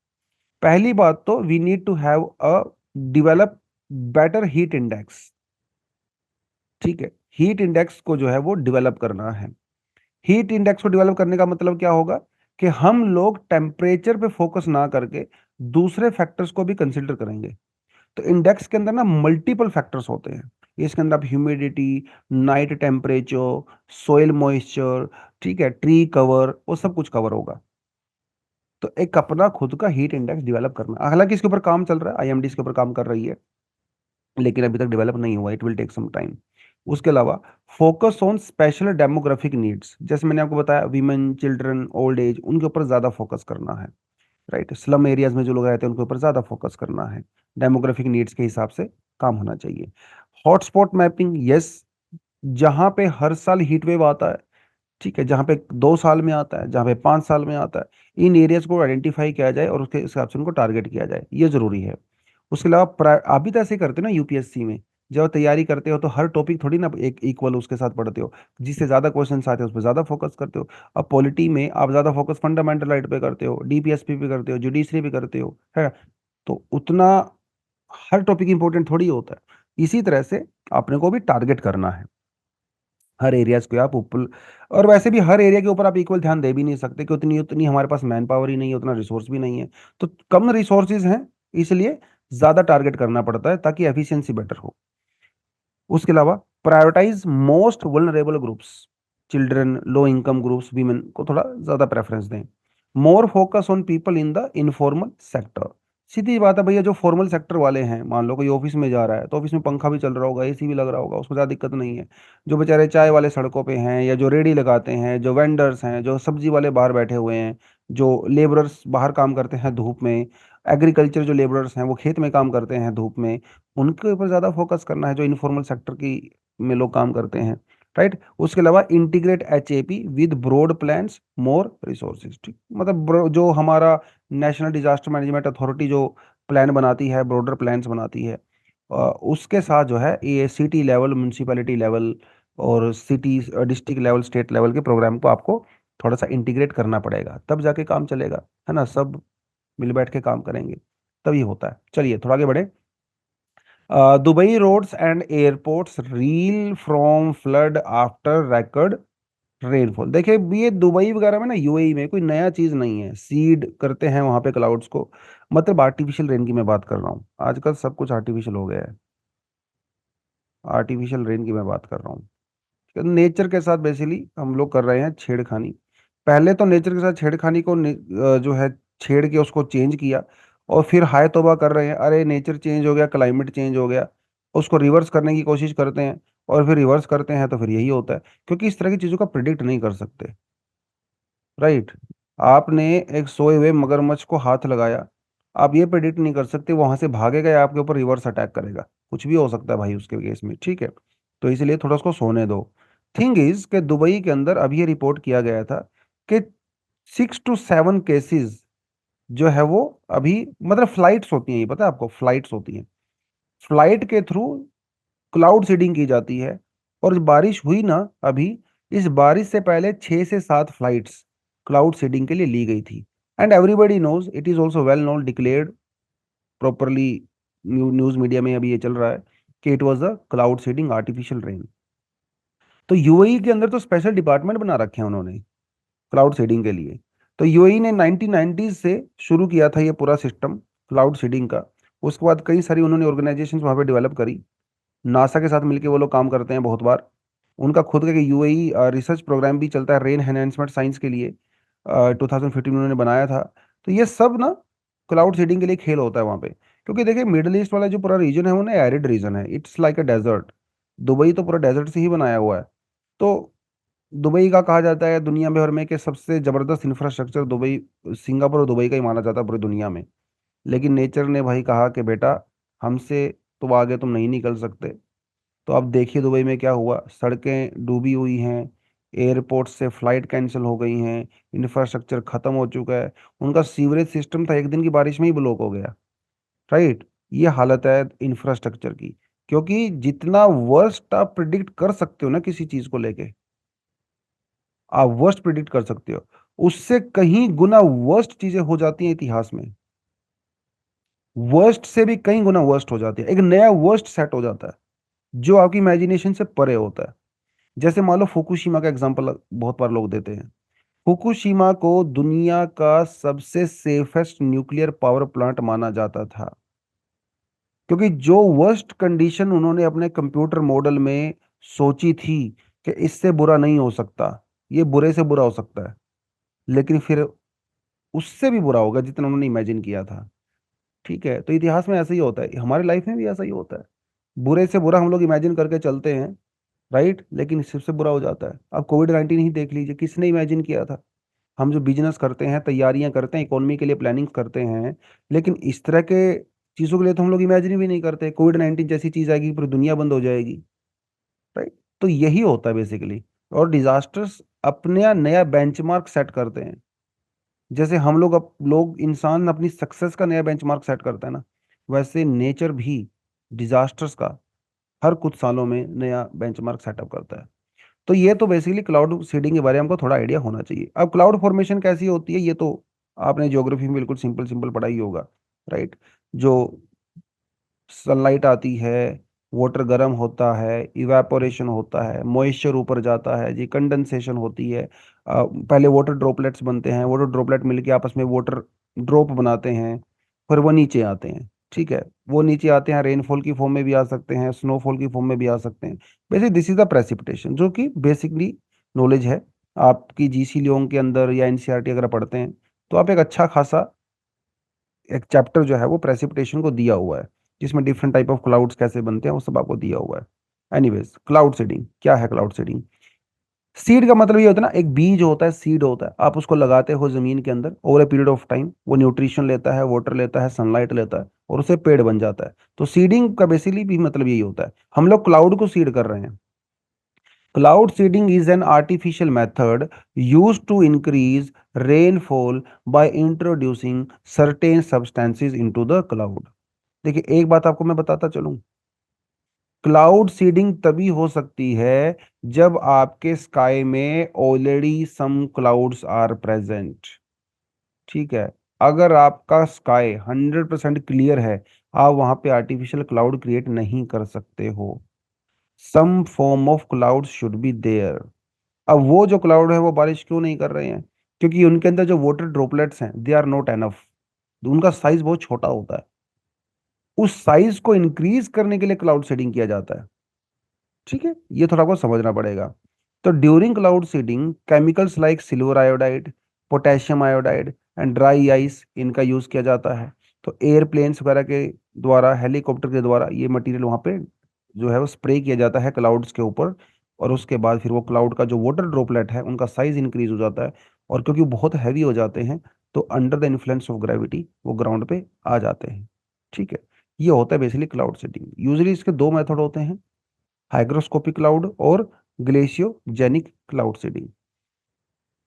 पहली बात तो we need to have a develop better heat index. ठीक है, हीट इंडेक्स को जो है वो डेवलप करना है। हीट इंडेक्स को डेवलप करने का मतलब क्या होगा कि हम लोग टेम्परेचर पे फोकस ना करके दूसरे फैक्टर्स को भी कंसिडर करेंगे। तो इंडेक्स के अंदर ना मल्टीपल फैक्टर्स होते हैं। इसके अंदर आप humidity, night temperature, soil moisture, ठीक है, ट्री कवर, वो सब कुछ कवर होगा। तो एक अपना खुद का हीट इंडेक्स डेवलप करना, हालांकि इसके ऊपर काम चल रहा है, आईएमडी इसके ऊपर काम कर रही है, लेकिन अभी तक डेवलप नहीं हुआ, it will take some time. उसके अलावा focus on special demographic needs, जैसे मैंने आपको बताया वीमेन, चिल्ड्रन, ओल्ड एज, उनके ऊपर ज्यादा फोकस करना है। राइट, स्लम एरियाज में जो लोग रहते हैं उनके ऊपर ज्यादा फोकस करना है। डेमोग्राफिक नीड्स के हिसाब से काम होना चाहिए। हॉटस्पॉट मैपिंग, यस, जहां पे हर साल हीट वेव आता है, ठीक है, जहाँ पे 2 साल में आता है, जहाँ पे 5 साल में आता है, इन एरियाज को आइडेंटिफाई किया जाए और उसके हिसाब से उनको टारगेट किया जाए, ये जरूरी है। उसके अलावा आप भी तो ऐसे ही करते हो ना यूपीएससी में, जब तैयारी करते हो तो हर टॉपिक थोड़ी ना एक इक्वल उसके साथ पढ़ते हो, जिससे ज्यादा क्वेश्चन आते हैं उस पर ज्यादा फोकस करते हो। अब पॉलिटी में आप ज्यादा फोकस फंडामेंटल राइट पे करते हो, डीपीएसपी पे करते हो, जुडिशरी पे करते हो, है। तो उतना हर टॉपिक इंपॉर्टेंट थोड़ी होता है। इसी तरह से आपने को भी टारगेट करना है हर एरियाज को आप ऊपर। और वैसे भी हर एरिया के ऊपर आप इक्वल ध्यान दे भी नहीं सकते कि उतनी उतनी हमारे पास मैन पावर ही नहीं है, उतना रिसोर्स भी नहीं है। तो कम रिसोर्सेज हैं, इसलिए ज्यादा टारगेट करना पड़ता है ताकि एफिशिएंसी बेटर हो। उसके अलावा prioritize most vulnerable groups, children, low income groups, women को थोड़ा ज्यादा प्रेफरेंस दें। More focus on people in the informal sector. सीधी बात है भैया, जो फॉर्मल सेक्टर वाले हैं, मान लो कोई ऑफिस में जा रहा है तो ऑफिस में पंखा भी चल रहा होगा, एसी भी लग रहा होगा, उसको ज्यादा दिक्कत नहीं है। जो बेचारे चाय वाले सड़कों पे हैं, या जो रेडी लगाते हैं, जो वेंडर्स हैं, जो सब्जी वाले बाहर बैठे हुए हैं, जो लेबरर्स बाहर काम करते हैं धूप में, एग्रीकल्चर जो लेबरर्स हैं वो खेत में काम करते हैं धूप में, उनके ऊपर ज्यादा फोकस करना है, जो इनफॉर्मल सेक्टर की में लोग काम करते हैं। राइट, उसके अलावा integrate HAP with broad plans, more resources, ठीक, मतलब जो हमारा नेशनल डिजास्टर मैनेजमेंट अथॉरिटी जो प्लान बनाती है, ब्रॉडर प्लान्स बनाती है, उसके साथ जो है ये सिटी लेवल, म्यूनसिपैलिटी लेवल और city, district level, state level के प्रोग्राम को आपको थोड़ा सा इंटीग्रेट करना पड़ेगा, तब जाके काम चलेगा, है ना। सब मिल बैठ के काम करेंगे तभी होता है। चलिए थोड़ा आगे बढ़े। Dubai roads and airports reel from flood after record rainfall. देखिए ये दुबई वगैरह में ना, यूएई में कोई नया चीज नहीं है, सीड करते हैं वहां पे क्लाउड्स को, मतलब आर्टिफिशियल रेन की मैं बात कर रहा हूँ, आजकल सब कुछ आर्टिफिशियल हो गया है। आर्टिफिशियल रेन की मैं बात कर रहा हूँ। नेचर के साथ बेसिकली हम लोग कर रहे हैं छेड़खानी। पहले तो नेचर के साथ छेड़खानी को जो है छेड़ के उसको चेंज किया, और फिर हाय तौबा कर रहे हैं, अरे नेचर चेंज हो गया, क्लाइमेट चेंज हो गया, उसको रिवर्स करने की कोशिश करते हैं, और फिर रिवर्स करते हैं तो फिर यही होता है, क्योंकि इस तरह की चीज़ों का प्रिडिक्ट नहीं कर सकते। राइट, आपने एक सोए हुए मगरमच्छ को हाथ लगाया, आप ये प्रिडिक्ट नहीं कर सकते वहां से भागेगा या आपके ऊपर रिवर्स अटैक करेगा, कुछ भी हो सकता है भाई उसके केस में, ठीक है। तो इसलिए थोड़ा उसको सोने दो। थिंग इज कि दुबई के अंदर अभी ये रिपोर्ट किया गया था कि 6 to 7 केसेस जो है वो अभी, मतलब फ्लाइट्स होती हैं, ये पता है आपको, फ्लाइट्स होती हैं, फ्लाइट के थ्रू क्लाउड सीडिंग की जाती है। और बारिश हुई ना अभी, इस बारिश से पहले 6 से 7 फ्लाइट्स क्लाउड सीडिंग के लिए ली गई थी। And everybody knows, it is also well known, declared properly, news media में अभी ये चल रहा है कि it was a cloud seeding artificial rain. तो यूएई के अंदर तो स्पेशल डिपार्टमेंट बना रखे हैं उन्होंने क्लाउड सीडिंग के लिए। तो यूएई ने 1990s से शुरू किया था ये पूरा सिस्टम क्लाउड सीडिंग का। उसके बाद कई सारी उन्होंने ऑर्गेनाइजेशन वहाँ पे डेवलप करी, नासा के साथ मिलकर वो लोग काम करते हैं बहुत बार। उनका खुद का यूएई रिसर्च प्रोग्राम भी चलता है रेन एनहेंसमेंट साइंस के लिए, 2015 में उन्होंने बनाया था। तो ये सब ना क्लाउड सीडिंग के लिए खेल होता है वहाँ पे, क्योंकि देखिए मिडिल ईस्ट वाला जो पूरा रीजन है वो ना एरिड रीजन है, it's like a desert. Dubai तो पूरा डेजर्ट से ही बनाया हुआ है। तो दुबई का कहा जाता है दुनिया भर में कि सबसे जबरदस्त इंफ्रास्ट्रक्चर दुबई, सिंगापुर और दुबई का ही माना जाता है पूरी दुनिया में। लेकिन नेचर ने भाई कहा कि बेटा हमसे तो आगे तुम नहीं निकल सकते। तो अब देखिए दुबई में क्या हुआ, सड़कें डूबी हुई हैं, एयरपोर्ट से फ्लाइट कैंसिल हो गई हैं, इंफ्रास्ट्रक्चर खत्म हो चुका है। उनका सीवरेज सिस्टम था एक दिन की बारिश में ही ब्लॉक हो गया। राइट, ये हालत है इंफ्रास्ट्रक्चर की, क्योंकि जितना वर्स्ट आप प्रिडिक्ट कर सकते हो ना किसी चीज को लेके, आप वर्स्ट प्रिडिक्ट कर सकते हो, उससे कहीं गुना वर्स्ट चीजें हो जाती हैं इतिहास में। वर्स्ट से भी कहीं गुना वर्स्ट हो जाती है, एक नया वर्स्ट सेट हो जाता है जो आपकी इमेजिनेशन से परे होता है। जैसे मान लो फुकुशिमा का एग्जांपल बहुत बार लोग देते हैं। फुकुशिमा को दुनिया का सबसे सेफेस्ट न्यूक्लियर पावर प्लांट माना जाता था, क्योंकि जो वर्स्ट कंडीशन उन्होंने अपने कंप्यूटर मॉडल में सोची थी कि इससे बुरा नहीं हो सकता, ये बुरे से बुरा हो सकता है, लेकिन फिर उससे भी बुरा होगा जितना उन्होंने इमेजिन किया था। ठीक है, तो इतिहास में ऐसा ही होता है, हमारी लाइफ में भी ऐसा ही होता है। बुरे से बुरा हम लोग इमेजिन करके चलते हैं, राइट, लेकिन सबसे बुरा हो जाता है। अब कोविड 19 ही देख लीजिए, किसने इमेजिन किया था। हम जो बिजनेस करते हैं, तैयारियां करते हैं, इकोनॉमी के लिए प्लानिंग करते हैं, लेकिन इस तरह के चीज़ों के लिए तो हम लोग इमेजिन भी नहीं करते। कोविड 19 जैसी चीज़ आएगी, पूरी दुनिया बंद हो जाएगी, राइट। तो यही होता है बेसिकली। और डिजास्टर्स अपने नया बेंचमार्क सेट करते हैं। जैसे हम लोग लोग इंसान अपनी सक्सेस का नया बेंचमार्क सेट करता है ना, वैसे नेचर भी डिजास्टर्स का हर कुछ सालों में नया बेंचमार्क सेटअप करता है। तो ये तो बेसिकली क्लाउड सीडिंग के बारे में हमको थोड़ा आइडिया होना चाहिए। अब क्लाउड फॉर्मेशन कैसी होती है, ये तो आपने ज्योग्राफी में बिल्कुल सिंपल सिंपल पढ़ा ही होगा, राइट। जो सनलाइट आती है, वाटर गर्म होता है, इवेपोरेशन होता है, मॉइस्चर ऊपर जाता है जी, कंडेंसेशन होती है। पहले वाटर ड्रॉपलेट्स बनते हैं, वाटर ड्रॉपलेट मिलके आपस में वाटर ड्रॉप बनाते हैं, फिर वो नीचे आते हैं। ठीक है, वो नीचे आते हैं, रेनफॉल की फॉर्म में भी आ सकते हैं, स्नोफॉल की फॉर्म में भी आ सकते हैं। वैसे दिस इज द प्रेसिपिटेशन, जो कि बेसिकली नॉलेज है आपकी जीसी लियोंग के अंदर या एनसीईआरटी अगर पढ़ते हैं, तो आप एक अच्छा खासा एक चैप्टर जो है वो प्रेसिपिटेशन को दिया हुआ है, जिसमें डिफरेंट टाइप ऑफ क्लाउड्स कैसे बनते हैं वो सब आपको दिया हुआ है। एनीवेज, क्लाउड सीडिंग क्या है? क्लाउड सीडिंग, सीड का मतलब ये होता है ना, एक बीज होता है, सीड होता है, आप उसको लगाते हो जमीन के अंदर, over a period of time वो न्यूट्रिशन लेता है, वाटर लेता है, सनलाइट लेता है, और उसे पेड़ बन जाता है। तो सीडिंग का बेसिकली भी मतलब यही होता है, हम लोग क्लाउड को सीड कर रहे हैं। Cloud seeding is an artificial method used to increase rainfall by introducing certain substances into the cloud. देखिए, एक बात आपको मैं बताता चलूं, क्लाउड सीडिंग तभी हो सकती है जब आपके स्काई में already some clouds are present. ठीक है, अगर आपका स्काई 100% क्लियर है, आप वहां पे आर्टिफिशियल क्लाउड क्रिएट नहीं कर सकते हो। Some form of cloud should be there. अब वो जो क्लाउड है वो बारिश क्यों नहीं कर रहे हैं? क्योंकि उनके अंदर जो वाटर ड्रॉपलेट्स हैं, दे आर नॉट एनफ, उनका साइज बहुत छोटा होता है। उस साइज को इंक्रीज करने के लिए क्लाउड सीडिंग किया जाता है। ठीक है, ये थोड़ा आपको समझना पड़ेगा। तो during cloud seeding, chemicals like silver iodide, potassium iodide and dry ice, इनका यूज किया जाता है। तो एयरप्लेन्स वगैरह के द्वारा, हेलीकॉप्टर के द्वारा ये मटेरियल वहां पे जो है वो स्प्रे किया जाता है क्लाउड्स के ऊपर। और उसके बाद फिर वो क्लाउड का जो वाटर ड्रॉपलेट है उनका साइज इंक्रीज हो जाता है, और क्योंकि वो बहुत हैवी हो जाते हैं, तो under the influence of gravity वो ग्राउंड पे आ जाते हैं। ठीक है, ये होता है बेसिकली क्लाउड सीडिंग। यूजली इसके दो मेथड होते हैं, हाइग्रोस्कोपिक क्लाउड और glaciogenic cloud seeding.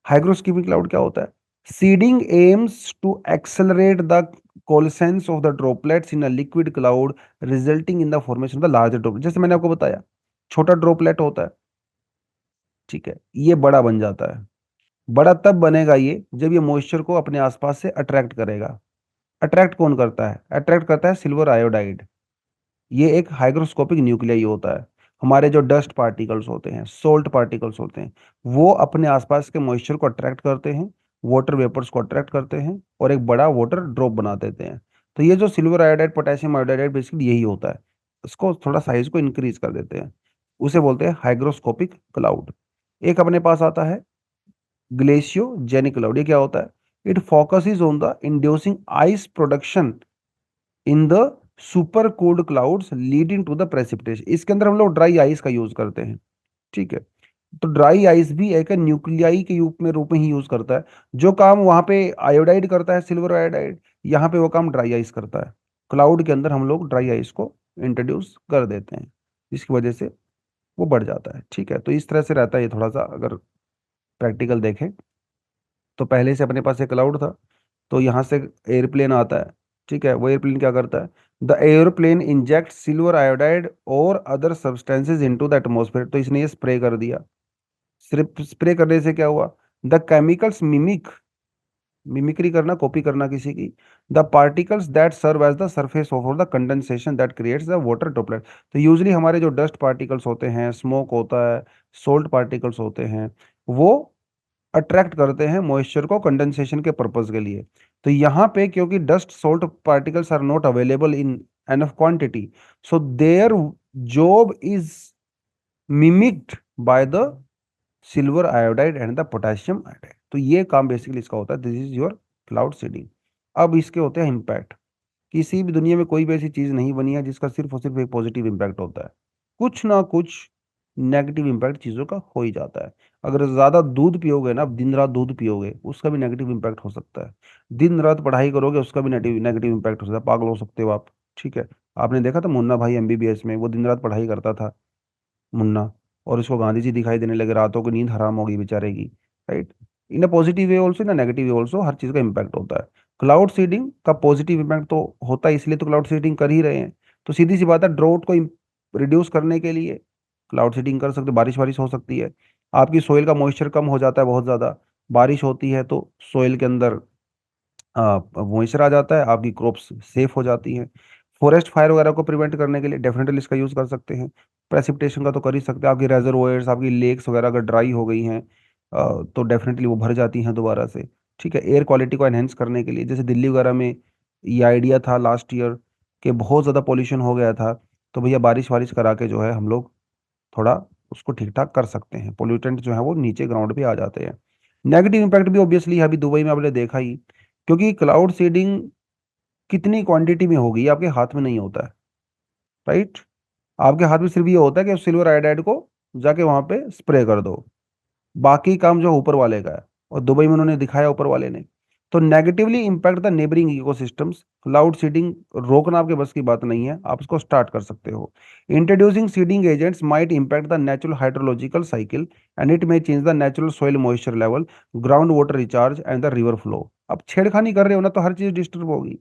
Hygroscopic cloud क्या होता है? Seeding aims to accelerate the coalescence of the droplets in a liquid cloud, resulting in the formation of the larger droplet. जैसे मैंने आपको बताया, छोटा ड्रॉपलेट होता है, ठीक है, ये बड़ा बन जाता है। बड़ा तब बनेगा ये जब ये मॉइस्चर को अपने आसपास से अट्रैक्ट करेगा। अट्रैक्ट कौन करता है? अट्रैक्ट करता है सिल्वर आयोडाइड। ये एक हाइग्रोस्कोपिक न्यूक्लियाई होता है। हमारे जो डस्ट पार्टिकल्स होते हैं, सोल्ट पार्टिकल्स होते हैं, वो अपने आसपास के मॉइस्चर को अट्रैक्ट करते हैं, वाटर वेपर्स को अट्रैक्ट करते हैं, और एक बड़ा वाटर ड्रॉप बना देते हैं। तो ये जो silver iodide, potassium iodide, basically यही होता है। इसको थोड़ा साइज को इंक्रीज कर देते हैं, उसे बोलते हैं हाइग्रोस्कोपिक क्लाउड। एक अपने पास आता है ग्लेशियोजेनिक क्लाउड। ये क्या होता है? It focuses on the inducing ice production in the super cold clouds leading to the precipitation. इसके अंदर हम लोग ड्राई आइस का यूज करते हैं। ठीक है, तो ड्राई आइस भी एक न्यूक्लियाई के रूप में ही यूज करता है। जो काम वहां पे आयोडाइड करता है, सिल्वर आयोडाइड, यहाँ पे वो काम ड्राई आइस करता है। क्लाउड के अंदर हम लोग ड्राई आइस को इंट्रोड्यूस कर देते हैं, जिसकी वजह से वो बढ़ जाता है। ठीक है, तो इस तरह से रहता है ये, थोड़ा सा अगर प्रैक्टिकल देखें तो पहले से अपने पास एक क्लाउड था, तो यहाँ से एयरप्लेन आता है। ठीक है, वो एयरप्लेन क्या करता है? The airplane inject silver iodide और other substances into the atmosphere, तो इसने ये स्प्रे कर दिया। सिर्फ स्प्रे करने से क्या हुआ? द केमिकल्स मिमिक, मिमिक्री करना, कॉपी करना किसी की, the particles that serve as the surface of the condensation that creates the water droplet. तो यूजली हमारे जो डस्ट पार्टिकल्स होते हैं, स्मोक होता है, सोल्ट पार्टिकल्स होते हैं, वो अट्रैक्ट करते हैं मॉइस्चर को कंडेंसेशन के पर्पज के लिए। तो यहाँ पे क्योंकि dust salt particles are not available in enough quantity, so their job is mimicked by the silver iodide and the potassium iodide. तो ये काम बेसिकली इसका होता है, this is your cloud seeding. अब इसके होते हैं इम्पैक्ट। किसी भी दुनिया में कोई भी ऐसी चीज नहीं बनी है जिसका सिर्फ और सिर्फ एक पॉजिटिव इम्पैक्ट होता है। कुछ ना कुछ नेगेटिव इम्पैक्ट चीजों का हो ही जाता है। अगर ज्यादा दूध पियोगे ना, दिन रात दूध पियोगे, उसका भी नेगेटिव इम्पैक्ट हो सकता है। दिन रात पढ़ाई करोगे, उसका भी नेगेटिव नेगेटिव इम्पैक्ट हो सकता है, पागल हो सकते हो आप। ठीक है। आपने देखा था मुन्ना भाई एमबीबीएस में, वो दिन रात पढ़ाई करता था, मुन्ना, और उसको गांधी जी दिखाई देने लगे, रातों की नींद हराम होगी बेचारे की। Right. In a positive way also, in a negative way also, हर चीज का इम्पैक्ट होता है। क्लाउड सीडिंग का पॉजिटिव इम्पैक्ट तो होता है, इसलिए तो क्लाउड सीडिंग कर ही रहे हैं। तो सीधी सी बात है, ड्रोट को रिड्यूस करने के लिए क्लाउड सीडिंग कर सकते, बारिश बारिश हो सकती है। आपकी सोइल का मॉइस्चर कम हो जाता है बहुत ज्यादा, बारिश होती है तो सोइल के अंदर मॉइस्चर आ जाता है, आपकी क्रॉप्स सेफ हो जाती हैं। फॉरेस्ट फायर वगैरह को प्रिवेंट करने के लिए डेफिनेटली इसका यूज कर सकते हैं। प्रेसिपिटेशन का तो कर ही सकते हैं, आपकी रेजर्वोयर्स, आपकी लेक्स वगैरह अगर ड्राई हो गई हैं तो डेफिनेटली वो भर जाती हैं दोबारा से। ठीक है। एयर क्वालिटी को एनहेंस करने के लिए, जैसे दिल्ली वगैरह में ये आइडिया था लास्ट ईयर कि बहुत ज़्यादा पॉल्यूशन हो गया था, तो भैया बारिश वारिश करा के जो है हम लोग थोड़ा उसको ठीक ठाक कर सकते हैं, पोल्यूटेंट जो है वो नीचे ग्राउंड पे आ जाते हैं। नेगेटिव इम्पैक्ट भी ऑब्वियसली अभी दुबई में आपने देखा ही, क्योंकि क्लाउड सीडिंग कितनी क्वांटिटी में होगी ये आपके हाथ में नहीं होता है। राइट। आपके हाथ में सिर्फ ये होता है कि सिल्वर आयोडाइड को जाके वहां पे स्प्रे कर दो, बाकी काम जो ऊपर वाले का है, और दुबई में उन्होंने दिखाया ऊपर वाले ने। तो negatively impact the neighbouring ecosystems, cloud seeding रोकना आपके बस की बात नहीं है, आप इसको स्टार्ट कर सकते हो। Introducing seeding agents might impact the natural hydrological cycle and it may change the natural soil moisture level, ground water recharge and the river flow. अब छेड़खानी कर रहे हो ना तो हर चीज डिस्टर्ब होगी।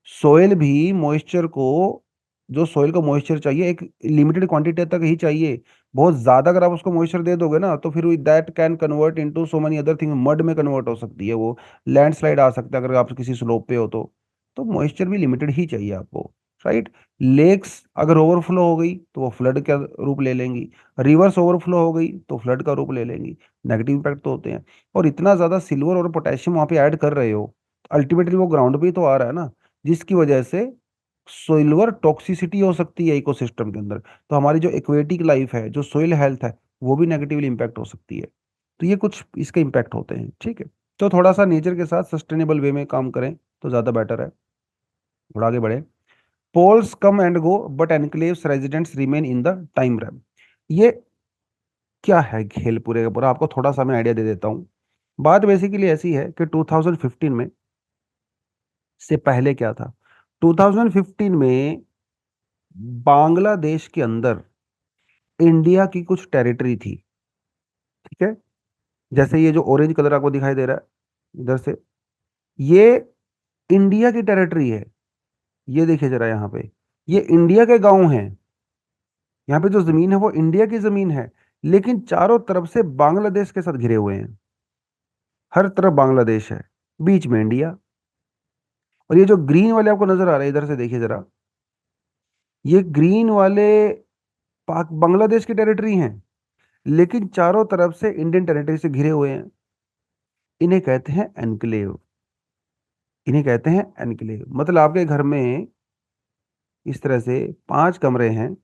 सोयल भी मॉइस्चर को, जो सोयल को मॉइस्चर चाहिए एक लिमिटेड क्वांटिटी तक ही चाहिए। बहुत ज्यादा अगर आप उसको मॉइस्चर दे दोगे ना तो फिर that can convert into so many other thing, mud में कन्वर्ट हो सकती है वो, लैंडस्लाइड आ सकता है अगर आप किसी स्लोप पे हो तो मॉइस्चर भी लिमिटेड ही चाहिए आपको। राइट। लेक्स अगर ओवरफ्लो हो गई तो वो फ्लड का रूप ले लेंगी, रिवर्स ओवरफ्लो हो गई तो फ्लड का रूप ले लेंगी। नेगेटिव इम्पैक्ट तो होते हैं। और इतना ज्यादा सिल्वर और पोटेशियम वहां पे ऐड कर रहे हो, अल्टीमेटली वो ग्राउंड पे ही तो आ रहा है ना, जिसकी वजह से सोइलवर टॉक्सिसिटी हो सकती है इकोसिस्टम के अंदर। तो हमारी जो एक्वेटिक लाइफ है, जो सोइल हेल्थ है, वो भी नेगेटिवली इम्पैक्ट हो सकती है। तो ये कुछ इसके इम्पैक्ट होते हैं। ठीक है। तो थोड़ा सा नेचर के साथ सस्टेनेबल वे में काम करें तो ज़्यादा बेटर है। थोड़ा आगे बढ़े। Polls come and go but enclaves residents remain in the time ram. ये क्या है खेल पूरे का पूरा, आपको थोड़ा सा मैं आइडिया दे देता हूँ। बात बेसिकली ऐसी है कि 2015 में से पहले क्या था। 2015 में बांग्लादेश के अंदर इंडिया की कुछ टेरिटरी थी। ठीक है। जैसे ये जो ऑरेंज कलर आपको दिखाई दे रहा है इधर से, ये इंडिया की टेरिटरी है। ये देखिए जरा यहाँ पे, ये इंडिया के गांव हैं। यहाँ पे जो जमीन है वो इंडिया की जमीन है, लेकिन चारों तरफ से बांग्लादेश के साथ घिरे हुए हैं। हर तरफ बांग्लादेश है, बीच में इंडिया। और ये जो ग्रीन वाले आपको नजर आ रहे हैं इधर से देखिए जरा, ये ग्रीन वाले पाक बांग्लादेश की टेरिटरी हैं, लेकिन चारों तरफ से इंडियन टेरिटरी से घिरे हुए हैं। इन्हें कहते हैं एनक्लेव। इन्हें कहते हैं एनक्लेव। मतलब आपके घर में इस तरह से 5 कमरे हैं,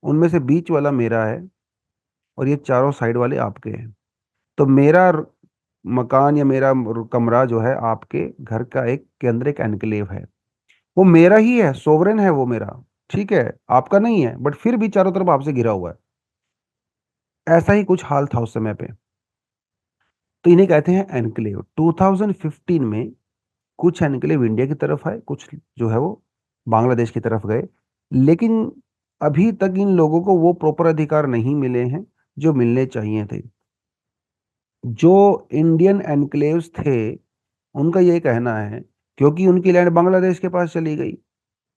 उनमें से बीच वाला मेरा है, और ये चारों साइड वाले आपके हैं। तो मेरा मकान या मेरा कमरा जो है आपके घर का एक के अंदर एक एनक्लेव है। वो मेरा ही है, सोवरेन है वो मेरा। ठीक है। आपका नहीं है, बट फिर भी चारों तरफ आपसे घिरा हुआ है। ऐसा ही कुछ हाल था उस समय पे। तो इन्हें कहते हैं एनक्लेव। 2015 में कुछ एनक्लेव इंडिया की तरफ आए, कुछ जो है वो बांग्लादेश की तरफ गए। लेकिन अभी तक इन लोगों को वो प्रॉपर अधिकार नहीं मिले हैं जो मिलने चाहिए थे। जो इंडियन एनक्लेव्स थे, उनका ये कहना है क्योंकि उनकी लैंड बांग्लादेश के पास चली गई,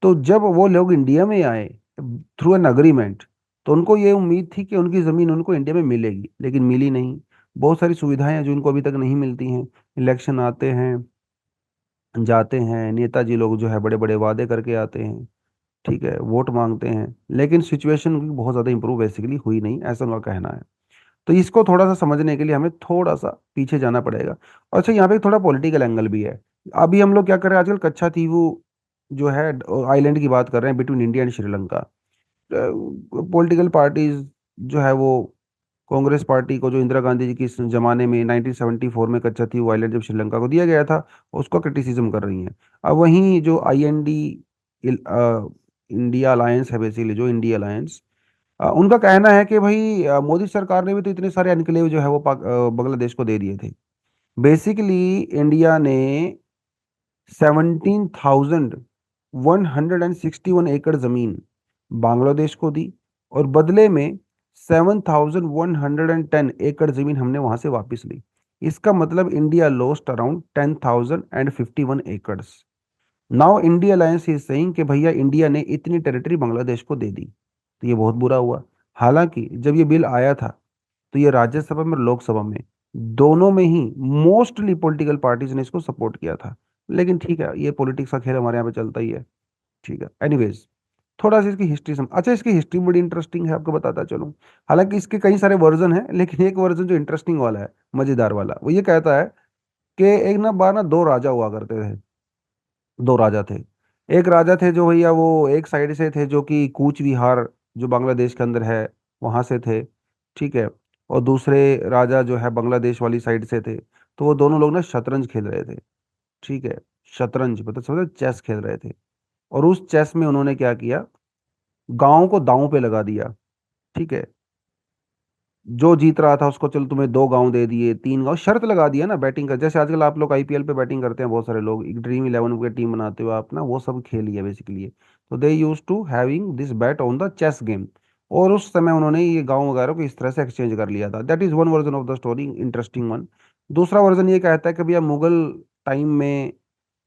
तो जब वो लोग इंडिया में आए थ्रू एन अग्रीमेंट, तो उनको ये उम्मीद थी कि उनकी ज़मीन उनको इंडिया में मिलेगी, लेकिन मिली नहीं। बहुत सारी सुविधाएं हैं जो उनको अभी तक नहीं मिलती हैं। इलेक्शन आते हैं, जाते हैं, नेताजी लोग जो है बड़े बड़े वादे करके आते हैं, ठीक है, वोट मांगते हैं, लेकिन सिचुएशन उनकी बहुत ज़्यादा इंप्रूव बेसिकली हुई नहीं, ऐसा उनका कहना है। तो इसको थोड़ा सा समझने के लिए हमें थोड़ा सा पीछे जाना पड़ेगा। और अच्छा, यहाँ पे थोड़ा पॉलिटिकल एंगल भी है। अभी हम लोग क्या कर रहे हैं आजकल, कच्चा थीवू जो है आइलैंड की बात कर रहे हैं between India and Sri Lanka. Political parties जो है वो कांग्रेस पार्टी को, जो इंदिरा गांधी जी की इस जमाने में 1974 में कच्चा थी वो आइलैंड जब श्रीलंका को दिया गया था, उसको क्रिटिसिज्म कर रही हैं। अब वहीं जो IND इंडिया अलायंस है, बेसिकली जो इंडिया अलायंस, उनका कहना है कि भाई मोदी सरकार ने भी तो इतने सारे एनक्लेव जो है वो बांग्लादेश को दे दिए थे। बेसिकली इंडिया ने 17,161 एकड़ जमीन बांग्लादेश को दी, और बदले में 7,110 एकड़ जमीन हमने वहां से वापस ली। इसका मतलब इंडिया लॉस्ट अराउंड 10,051 एकड़। Now India alliance is saying कि भैया इंडिया ने इतनी टेरिटरी बांग्लादेश को दे दी, तो ये बहुत बुरा हुआ। हालांकि जब ये बिल आया था, तो ये राज्यसभा में और लोकसभा में दोनों में ही मोस्टली पॉलिटिकल पार्टीज ने इसको सपोर्ट किया था। लेकिन ठीक है, ये पॉलिटिक्स का खेल हमारे यहाँ पे चलता ही है। ठीक है, एनीवेज, थोड़ा सा इसकी हिस्ट्री अच्छा, इसकी हिस्ट्री बड़ी इंटरेस्टिंग है, आपको बताता चलूं। हालांकि इसके कई सारे वर्जन हैं, लेकिन एक वर्जन जो इंटरेस्टिंग वाला है, मजेदार वाला, वो ये कहता है कि एक ना बार ना दो राजा हुआ करते थे। दो राजा थे। एक राजा थे जो भैया वो एक साइड से थे, जो कि कूच विहार जो बांग्लादेश के अंदर है वहां से थे, ठीक है। और दूसरे राजा जो है बांग्लादेश वाली साइड से थे। तो वो दोनों लोग ना शतरंज खेल रहे थे, ठीक है। शतरंज मतलब समझे, चेस खेल रहे थे। और उस चेस में उन्होंने क्या किया, गांव को दांव पे लगा दिया, ठीक है। जो जीत रहा था उसको, चलो तुम्हें दो गांव दे दिए, तीन गांव, शर्त लगा दिया ना बैटिंग का, जैसे आजकल आप लोग IPL पे बैटिंग करते हैं, बहुत सारे लोग एक ड्रीम 11 की टीम बनाते हो आप ना, वो सब खेल लिया बेसिकली। तो they use to having this bet on the chess game. और उस समय उन्होंने ये गांव वगैरह को इस तरह से एक्सचेंज कर लिया था। That is one version of the story, interesting one. दूसरा वर्जन ये कहता है कि भैया मुगल टाइम में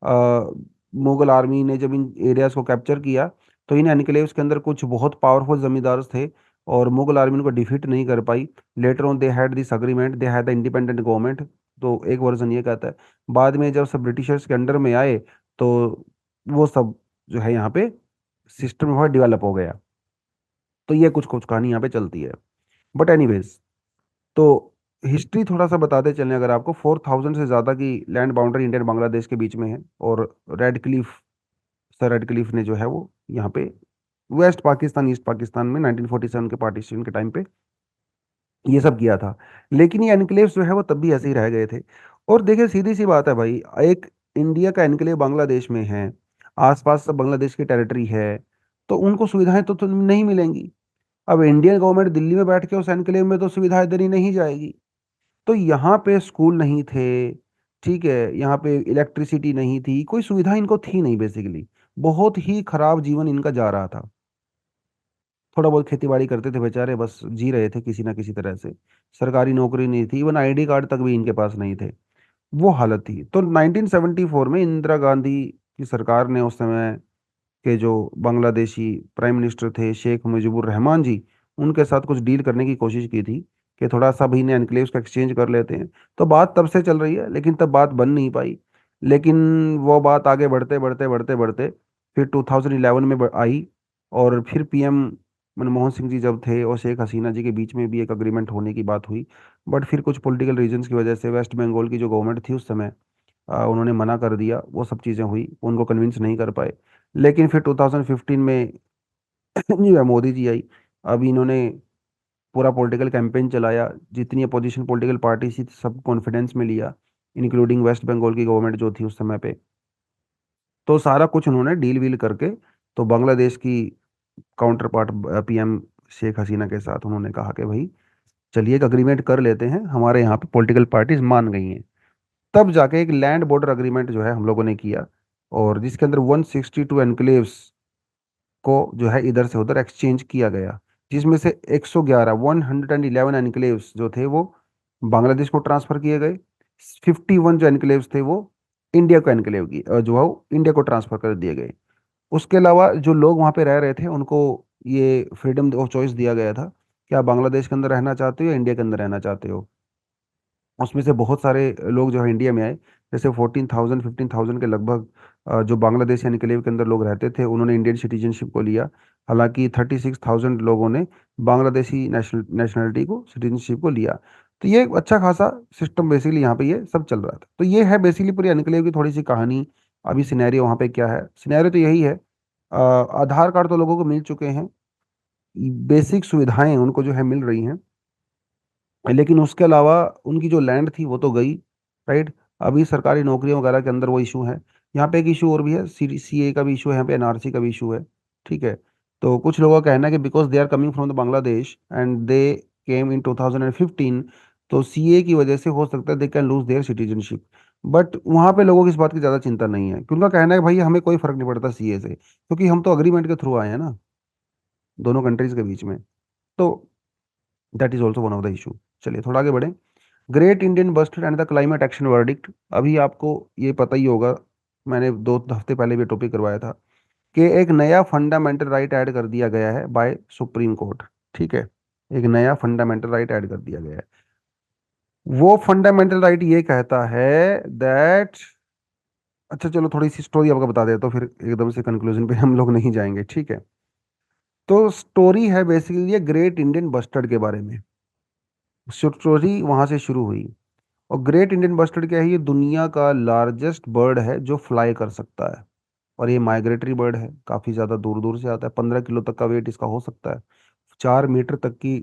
अ, मुगल आर्मी ने जब इन एरियाज को कैप्चर किया, तो इन एनक्लेव्स के अंदर कुछ बहुत पावरफुल जमींदार थे, और मुगल आर्मी उनको डिफीट नहीं कर पाई। Later on they had this agreement, they had the independent government. तो एक वर्जन ये कहता है। बाद में जब सब ब्रिटिशर्स के अंडर में आए, तो वो सब जो है यहाँ पे सिस्टम बहुत डेवलप हो गया। तो ये कुछ कुछ कहानी यहाँ पे चलती है। बट एनीवेज, तो हिस्ट्री थोड़ा सा बताते चलें अगर आपको, 4,000 से ज़्यादा की लैंड बाउंड्री इंडियन बांग्लादेश के बीच में है। और red Cliff, sir red Cliff ने जो है वो यहाँ पे वेस्ट पाकिस्तान, ईस्ट पाकिस्तान में 1947 के पार्टीशन के टाइम पे ये सब किया था। लेकिन ये एनक्लेव्स जो है वो तब भी ऐसे ही रह गए थे। और देखिए, सीधी सी बात है भाई, एक इंडिया का एनक्लेव बांग्लादेश में है, आसपास सब बांग्लादेश की टेरिटरी है, तो उनको सुविधाएं तो नहीं मिलेंगी। अब इंडियन गवर्नमेंट दिल्ली में बैठ के उस एनक्लेव में तो सुविधाएं देनी नहीं जाएगी। तो यहाँ पे स्कूल नहीं थे, ठीक है, यहाँ पे इलेक्ट्रिसिटी नहीं थी, कोई सुविधा इनको थी नहीं बेसिकली। बहुत ही खराब जीवन इनका जा रहा था। थोड़ा बहुत खेती बाड़ी करते थे बेचारे, बस जी रहे थे किसी ना किसी तरह से। सरकारी नौकरी नहीं थी, इवन ID कार्ड तक भी इनके पास नहीं थे। वो हालत थी। तो 1974 में इंदिरा गांधी की सरकार ने उस समय के जो बांग्लादेशी प्राइम मिनिस्टर थे, शेख मुजीबुर रहमान जी, उनके साथ कुछ डील करने की कोशिश की थी कि थोड़ा सा भी इन्हें एनक्लेव्स का एक्सचेंज कर लेते हैं। तो बात तब से चल रही है, लेकिन तब बात बन नहीं पाई। लेकिन वो बात आगे बढ़ते बढ़ते बढ़ते बढ़ते फिर 2011 में आई। और फिर PM मनमोहन सिंह जी जब थे और शेख हसीना जी के बीच में भी एक अग्रीमेंट होने की बात हुई। बट फिर कुछ पॉलिटिकल रीजंस की वजह से वेस्ट बंगाल की जो गवर्नमेंट थी उस समय, उन्होंने मना कर दिया। वो सब चीज़ें हुई, उनको कन्विंस नहीं कर पाए। लेकिन फिर 2015 में जो है मोदी जी आई। अब इन्होंने पूरा पॉलिटिकल कैंपेन चलाया, जितनी अपोजिशन पॉलिटिकल पार्टी थी सब कॉन्फिडेंस में लिया, इंक्लूडिंग वेस्ट बंगाल की गवर्नमेंट जो थी उस समय पे। तो सारा कुछ उन्होंने डील वील करके, तो बांग्लादेश की counter part PM Sheikh Hasina के साथ उन्होंने कहा कि भाई चलिए एक अग्रीमेंट कर लेते हैं, हमारे यहाँ पे पॉलिटिकल पार्टीज मान गई हैं। तब जाके एक लैंड बॉर्डर अग्रीमेंट जो है हम लोगों ने किया, और जिसके अंदर 162 एनक्लेव्स को जो है इधर से उधर एक्सचेंज किया गया। जिसमें से 111 एनक्लेव्स जो थे वो बांग्लादेश को ट्रांसफर किए गए। 51 जो एनक्लेव्स थे वो इंडिया को एनक्लेव की जो है वो इंडिया को ट्रांसफर कर दिए गए। उसके अलावा जो लोग वहाँ पे रह रहे थे उनको ये फ्रीडम ऑफ चॉइस दिया गया था कि आप बांग्लादेश के अंदर रहना चाहते हो या इंडिया के अंदर रहना चाहते हो। उसमें से बहुत सारे लोग जो है इंडिया में आए, जैसे 14,000 15,000 के लगभग जो बांग्लादेश या एनक्लेव के अंदर लोग रहते थे उन्होंने इंडियन सिटीजनशिप को लिया। हालांकि 36,000 लोगों ने बांग्लादेशी नेशनलिटी को सिटीजनशिप को लिया। तो ये एक अच्छा खासा सिस्टम बेसिकली यहाँ पे ये सब चल रहा था। तो ये है बेसिकली पूरी एनक्लेव की थोड़ी सी कहानी। अभी सिनेरियो वहाँ पे क्या है, सिनेरियो तो यही है, आधार कार्ड तो लोगों को मिल चुके हैं, बेसिक सुविधाएं उनको जो है मिल रही हैं, लेकिन उसके अलावा उनकी जो लैंड थी वो तो गई। राइट। अभी सरकारी नौकरियों वगैरह के अंदर वो इशू है। यहाँ पे एक इशू और भी है, CA का भी इशू है, यहाँ पे NRC का भी इशू है। ठीक है। तो कुछ लोगों का कहना है कि because they are coming from the Bangladesh and they came in 2015, तो CA की वजह से हो सकता है they can lose their citizenship. But वहाँ पे लोगों की इस बात की ज़्यादा चिंता नहीं है, क्योंकि उनका कहना है कि भाई हमें कोई फर्क नहीं पड़ता CA से, क्योंकि हम तो अग्रीमेंट के थ्रू आए हैं ना, दोनों कंट्रीज के बीच में। तो that is also one of the issue. चलिए थोड़ा आगे बढ़ें। Great Indian bustard and the climate action verdict. अभी आपको ये पता ही होगा, मैंने 2 हफ्ते पहले भी टॉपिक करवाया था कि एक नया फंडामेंटल राइट ऐड कर दिया गया है बाय सुप्रीम कोर्ट। ठीक है। एक नया फंडामेंटल राइट ऐड कर दिया गया है। वो फंडामेंटल राइट ये कहता है दैट, अच्छा चलो थोड़ी सी स्टोरी आपको बता देता हूँ, फिर एकदम से कंक्लूजन पे हम लोग नहीं जाएंगे। ठीक है। तो स्टोरी है बेसिकली ये ग्रेट इंडियन बस्टर्ड के बारे में। स्टोरी वहां से शुरू हुई। और ग्रेट इंडियन बस्टर्ड क्या है, ये दुनिया का लार्जेस्ट बर्ड है जो फ्लाई कर सकता है। और ये माइग्रेटरी बर्ड है, काफी ज्यादा दूर दूर से आता है, 15 किलो तक का वेट इसका हो सकता है। 4 मीटर तक की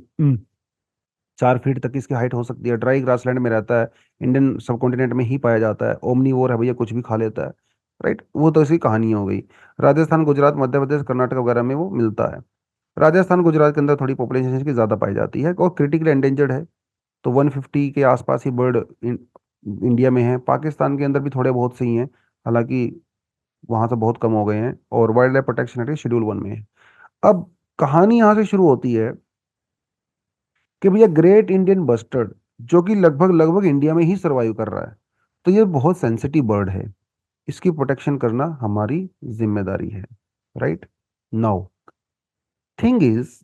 4 फीट तक इसकी हाइट हो सकती है। ड्राई ग्रासलैंड में रहता है, इंडियन सब कॉन्टिनेंट में ही पाया जाता है। ओमनीवोर है भैया, कुछ भी खा लेता है। राइट। वो तो इसकी कहानी हो गई। राजस्थान, गुजरात, मध्य प्रदेश, कर्नाटक वगैरह में वो मिलता है। राजस्थान गुजरात के अंदर थोड़ी पॉपुलेशन इसकी ज़्यादा पाई जाती है और क्रिटिकली एंडेंजर्ड है। तो 150 के आसपास ही बर्ड इंडिया में है। पाकिस्तान के अंदर भी थोड़े बहुत सही हैं, हालांकि वहाँ से बहुत कम हो गए हैं, और wild life protection act schedule 1 में है। अब कहानी यहाँ से शुरू होती है कि भैया ग्रेट इंडियन बस्टर्ड, जो कि लगभग लगभग इंडिया में ही सरवाइव कर रहा है, तो ये बहुत सेंसिटिव बर्ड है, इसकी प्रोटेक्शन करना हमारी जिम्मेदारी है। राइट। नाउ थिंग इज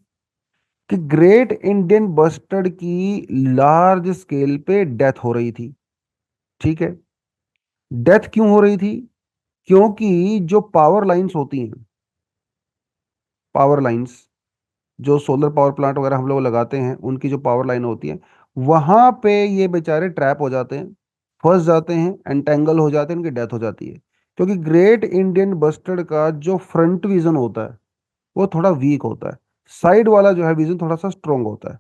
कि ग्रेट इंडियन बस्टर्ड की लार्ज स्केल पे डेथ हो रही थी। ठीक है। डेथ क्यों हो रही थी? क्योंकि जो पावर लाइंस होती हैं, पावर लाइंस, जो सोलर पावर प्लांट वगैरह हम लोग लगाते हैं, उनकी जो पावर लाइन होती है, वहां पे ये बेचारे ट्रैप हो जाते हैं, फंस जाते हैं, एंटेंगल हो जाते हैं, उनकी डेथ हो जाती है। क्योंकि ग्रेट इंडियन बस्टर्ड का जो फ्रंट विजन होता है वो थोड़ा वीक होता है, साइड वाला जो है विजन थोड़ा सा स्ट्रोंग होता है।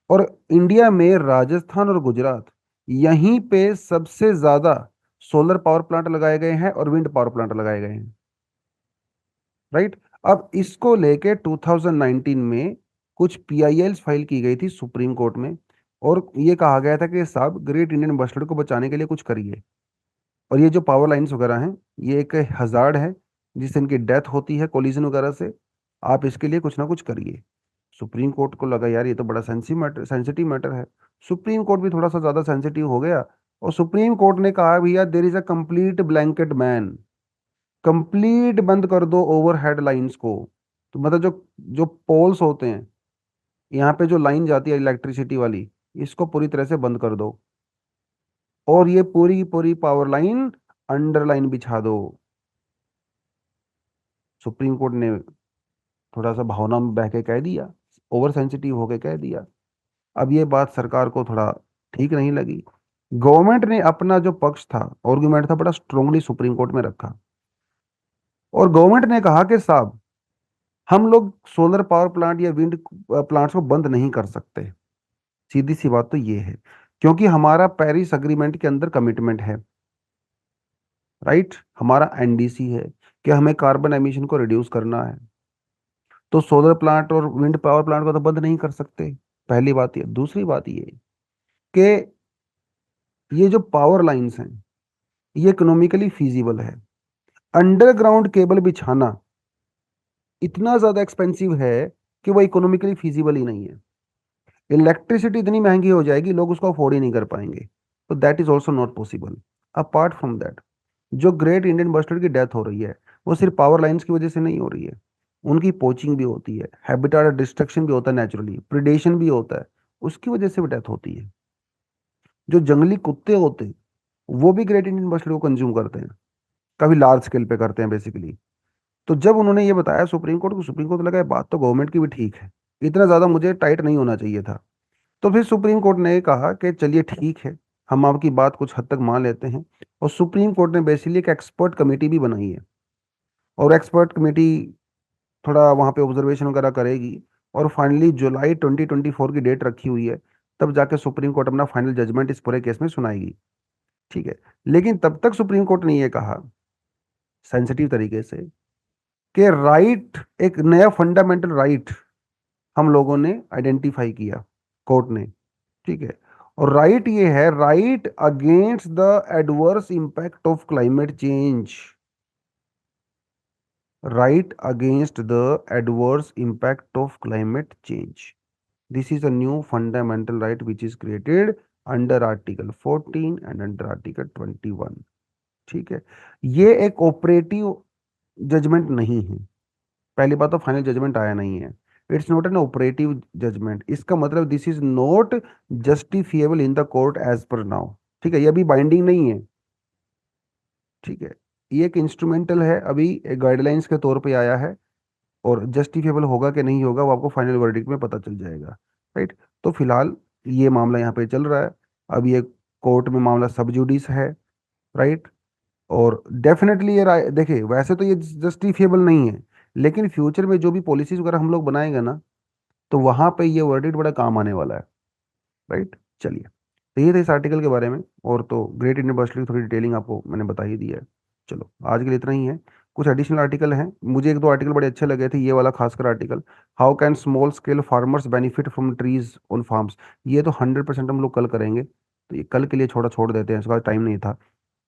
और इंडिया में राजस्थान और गुजरात, यहीं पे सबसे ज्यादा सोलर पावर प्लांट लगाए गए हैं और विंड पावर प्लांट लगाए गए हैं। राइट। अब इसको लेके 2019 में कुछ PILs फाइल की गई थी सुप्रीम कोर्ट में, और ये कहा गया था कि साहब ग्रेट इंडियन बस्टर्ड को बचाने के लिए कुछ करिए। और ये जो पावर लाइंस वगैरह हैं, ये एक हजार्ड है जिससे इनकी डेथ होती है कोलिजन वगैरह से। आप इसके लिए कुछ ना कुछ करिए। सुप्रीम कोर्ट को लगा यार ये तो बड़ा सेंसिटिव मैटर है। सुप्रीम कोर्ट भी थोड़ा सा ज्यादा सेंसिटिव हो गया, और सुप्रीम कोर्ट ने कहा भैया there is a complete blanket ban, complete बंद कर दो ओवरहेड लाइंस को। तो मतलब जो जो पोल्स होते हैं, यहाँ पे जो लाइन जाती है इलेक्ट्रिसिटी वाली, इसको पूरी तरह से बंद कर दो, और ये पूरी की पूरी पावर लाइन अंडरलाइन बिछा दो। सुप्रीम कोर्ट ने थोड़ा सा भावना में बह के कह दिया, ओवर सेंसिटिव होके कह दिया। अब ये बात सरकार को थोड़ा ठीक नहीं लगी। गवर्नमेंट ने अपना जो पक्ष था, आर्गुमेंट था, बड़ा स्ट्रांगली सुप्रीम कोर्ट में रखा, और गवर्नमेंट ने कहा कि साहब हम लोग सोलर पावर प्लांट या विंड प्लांट्स को बंद नहीं कर सकते। सीधी सी बात तो ये है, क्योंकि हमारा पेरिस अग्रीमेंट के अंदर कमिटमेंट है। राइट। हमारा NDC है कि हमें कार्बन एमिशन को रिड्यूस करना है। तो सोलर प्लांट और विंड पावर प्लांट को तो बंद नहीं कर सकते, पहली बात ये। दूसरी बात ये कि ये जो पावर लाइंस हैं, ये इकोनॉमिकली फीजिबल है। अंडरग्राउंड केबल बिछाना इतना ज्यादा एक्सपेंसिव है कि वो इकोनॉमिकली फीजिबल ही नहीं है। इलेक्ट्रिसिटी इतनी महंगी हो जाएगी, लोग उसको अफोर्ड ही नहीं कर पाएंगे। तो that is also not possible. Apart from that, जो ग्रेट इंडियन बस्टर्ड की डेथ हो रही है, वो सिर्फ पावर लाइन्स की वजह से नहीं हो रही है, उनकी पोचिंग भी होती है, हैबिटाट डिस्ट्रक्शन भी होता है, नेचुरली प्रिडेशन भी होता है, उसकी वजह से भी डेथ होती है। जो जंगली कुत्ते होते हैं वो भी ग्रेट इंडियन मछली को कंज्यूम करते हैं, काफी लार्ज स्केल पे करते हैं बेसिकली। तो जब उन्होंने ये बताया सुप्रीम कोर्ट को, सुप्रीम कोर्ट को लगा ये बात तो गवर्नमेंट की भी ठीक है, इतना ज्यादा मुझे टाइट नहीं होना चाहिए था। तो फिर सुप्रीम कोर्ट ने कहा कि चलिए ठीक है, हम आपकी बात कुछ हद तक मान लेते हैं। और सुप्रीम कोर्ट ने बेसिकली एक एक्सपर्ट कमेटी भी बनाई है, और एक्सपर्ट कमेटी थोड़ा वहाँ पे ऑब्जर्वेशन वगैरह करेगी, और फाइनली जुलाई 2024 की डेट रखी हुई है, तब जाके सुप्रीम कोर्ट अपना फाइनल जजमेंट इस पूरे केस में सुनाएगी। ठीक है। लेकिन तब तक सुप्रीम कोर्ट ने ये कहा सेंसिटिव तरीके से कि राइट, एक नया फंडामेंटल राइट हम लोगों ने आइडेंटिफाई किया, कोर्ट ने। ठीक है। और राइट ये है, right against the adverse impact of climate change. Right against the adverse impact of climate change, this is a new fundamental right which is created under article 14 and under article 21। ठीक है। ये एक operative judgement नहीं है, पहली बात तो final judgement आया नहीं है, it's not an operative judgement. इसका मतलब this is not justifiable in the court as per now. ठीक है, ये अभी बाइंडिंग नहीं है। ठीक है, ये एक इंस्ट्रूमेंटल है, अभी एक गाइडलाइंस के तौर पे आया है, और जस्टिफिएबल होगा कि नहीं होगा वो आपको फाइनल वर्डिक्ट में पता चल जाएगा। राइट। तो फिलहाल ये मामला यहाँ पे चल रहा है, अभी एक कोर्ट में मामला सब जुडिस है। राइट। और डेफिनेटली ये राय देखिए, वैसे तो ये जस्टिफिएबल नहीं है, लेकिन फ्यूचर में जो भी पॉलिसीज वगैरह हम लोग बनाएंगे ना, तो वहां पे ये वर्डिक्ट बड़ा काम आने वाला है। राइट। चलिए, तो ये था इस आर्टिकल के बारे में, और तो ग्रेट इंडियन यूनिवर्सिटी की थोड़ी डिटेलिंग आपको मैंने बता ही दी है। चलो आज के लिए इतना ही है। कुछ एडिशनल आर्टिकल हैं, मुझे एक दो आर्टिकल बड़े अच्छे लगे थे, ये वाला खासकर article, how can small scale farmers benefit from trees on farms. ये तो 100% हम लोग कल करेंगे, तो ये कल के लिए छोड़ देते हैं, इसका टाइम नहीं था।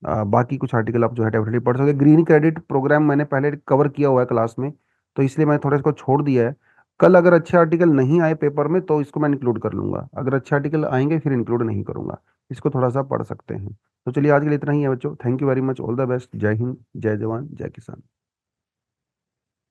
बाकी कुछ आर्टिकल आप जो है डेफिनेटली पढ़ सकते हैं। ग्रीन क्रेडिट प्रोग्राम मैंने पहले कवर किया हुआ है क्लास में, तो इसलिए मैं थोड़ा इसको छोड़ दिया है। कल अगर अच्छे आर्टिकल नहीं आए पेपर में तो इसको मैं इंक्लूड कर लूंगा, अगर अच्छे आर्टिकल आएंगे फिर इंक्लूड नहीं करूंगा। इसको थोड़ा सा पढ़ सकते हैं। तो चलिए आज के लिए इतना ही है बच्चों, thank you very much, all the best, जय हिंद, जय जवान, जय किसान।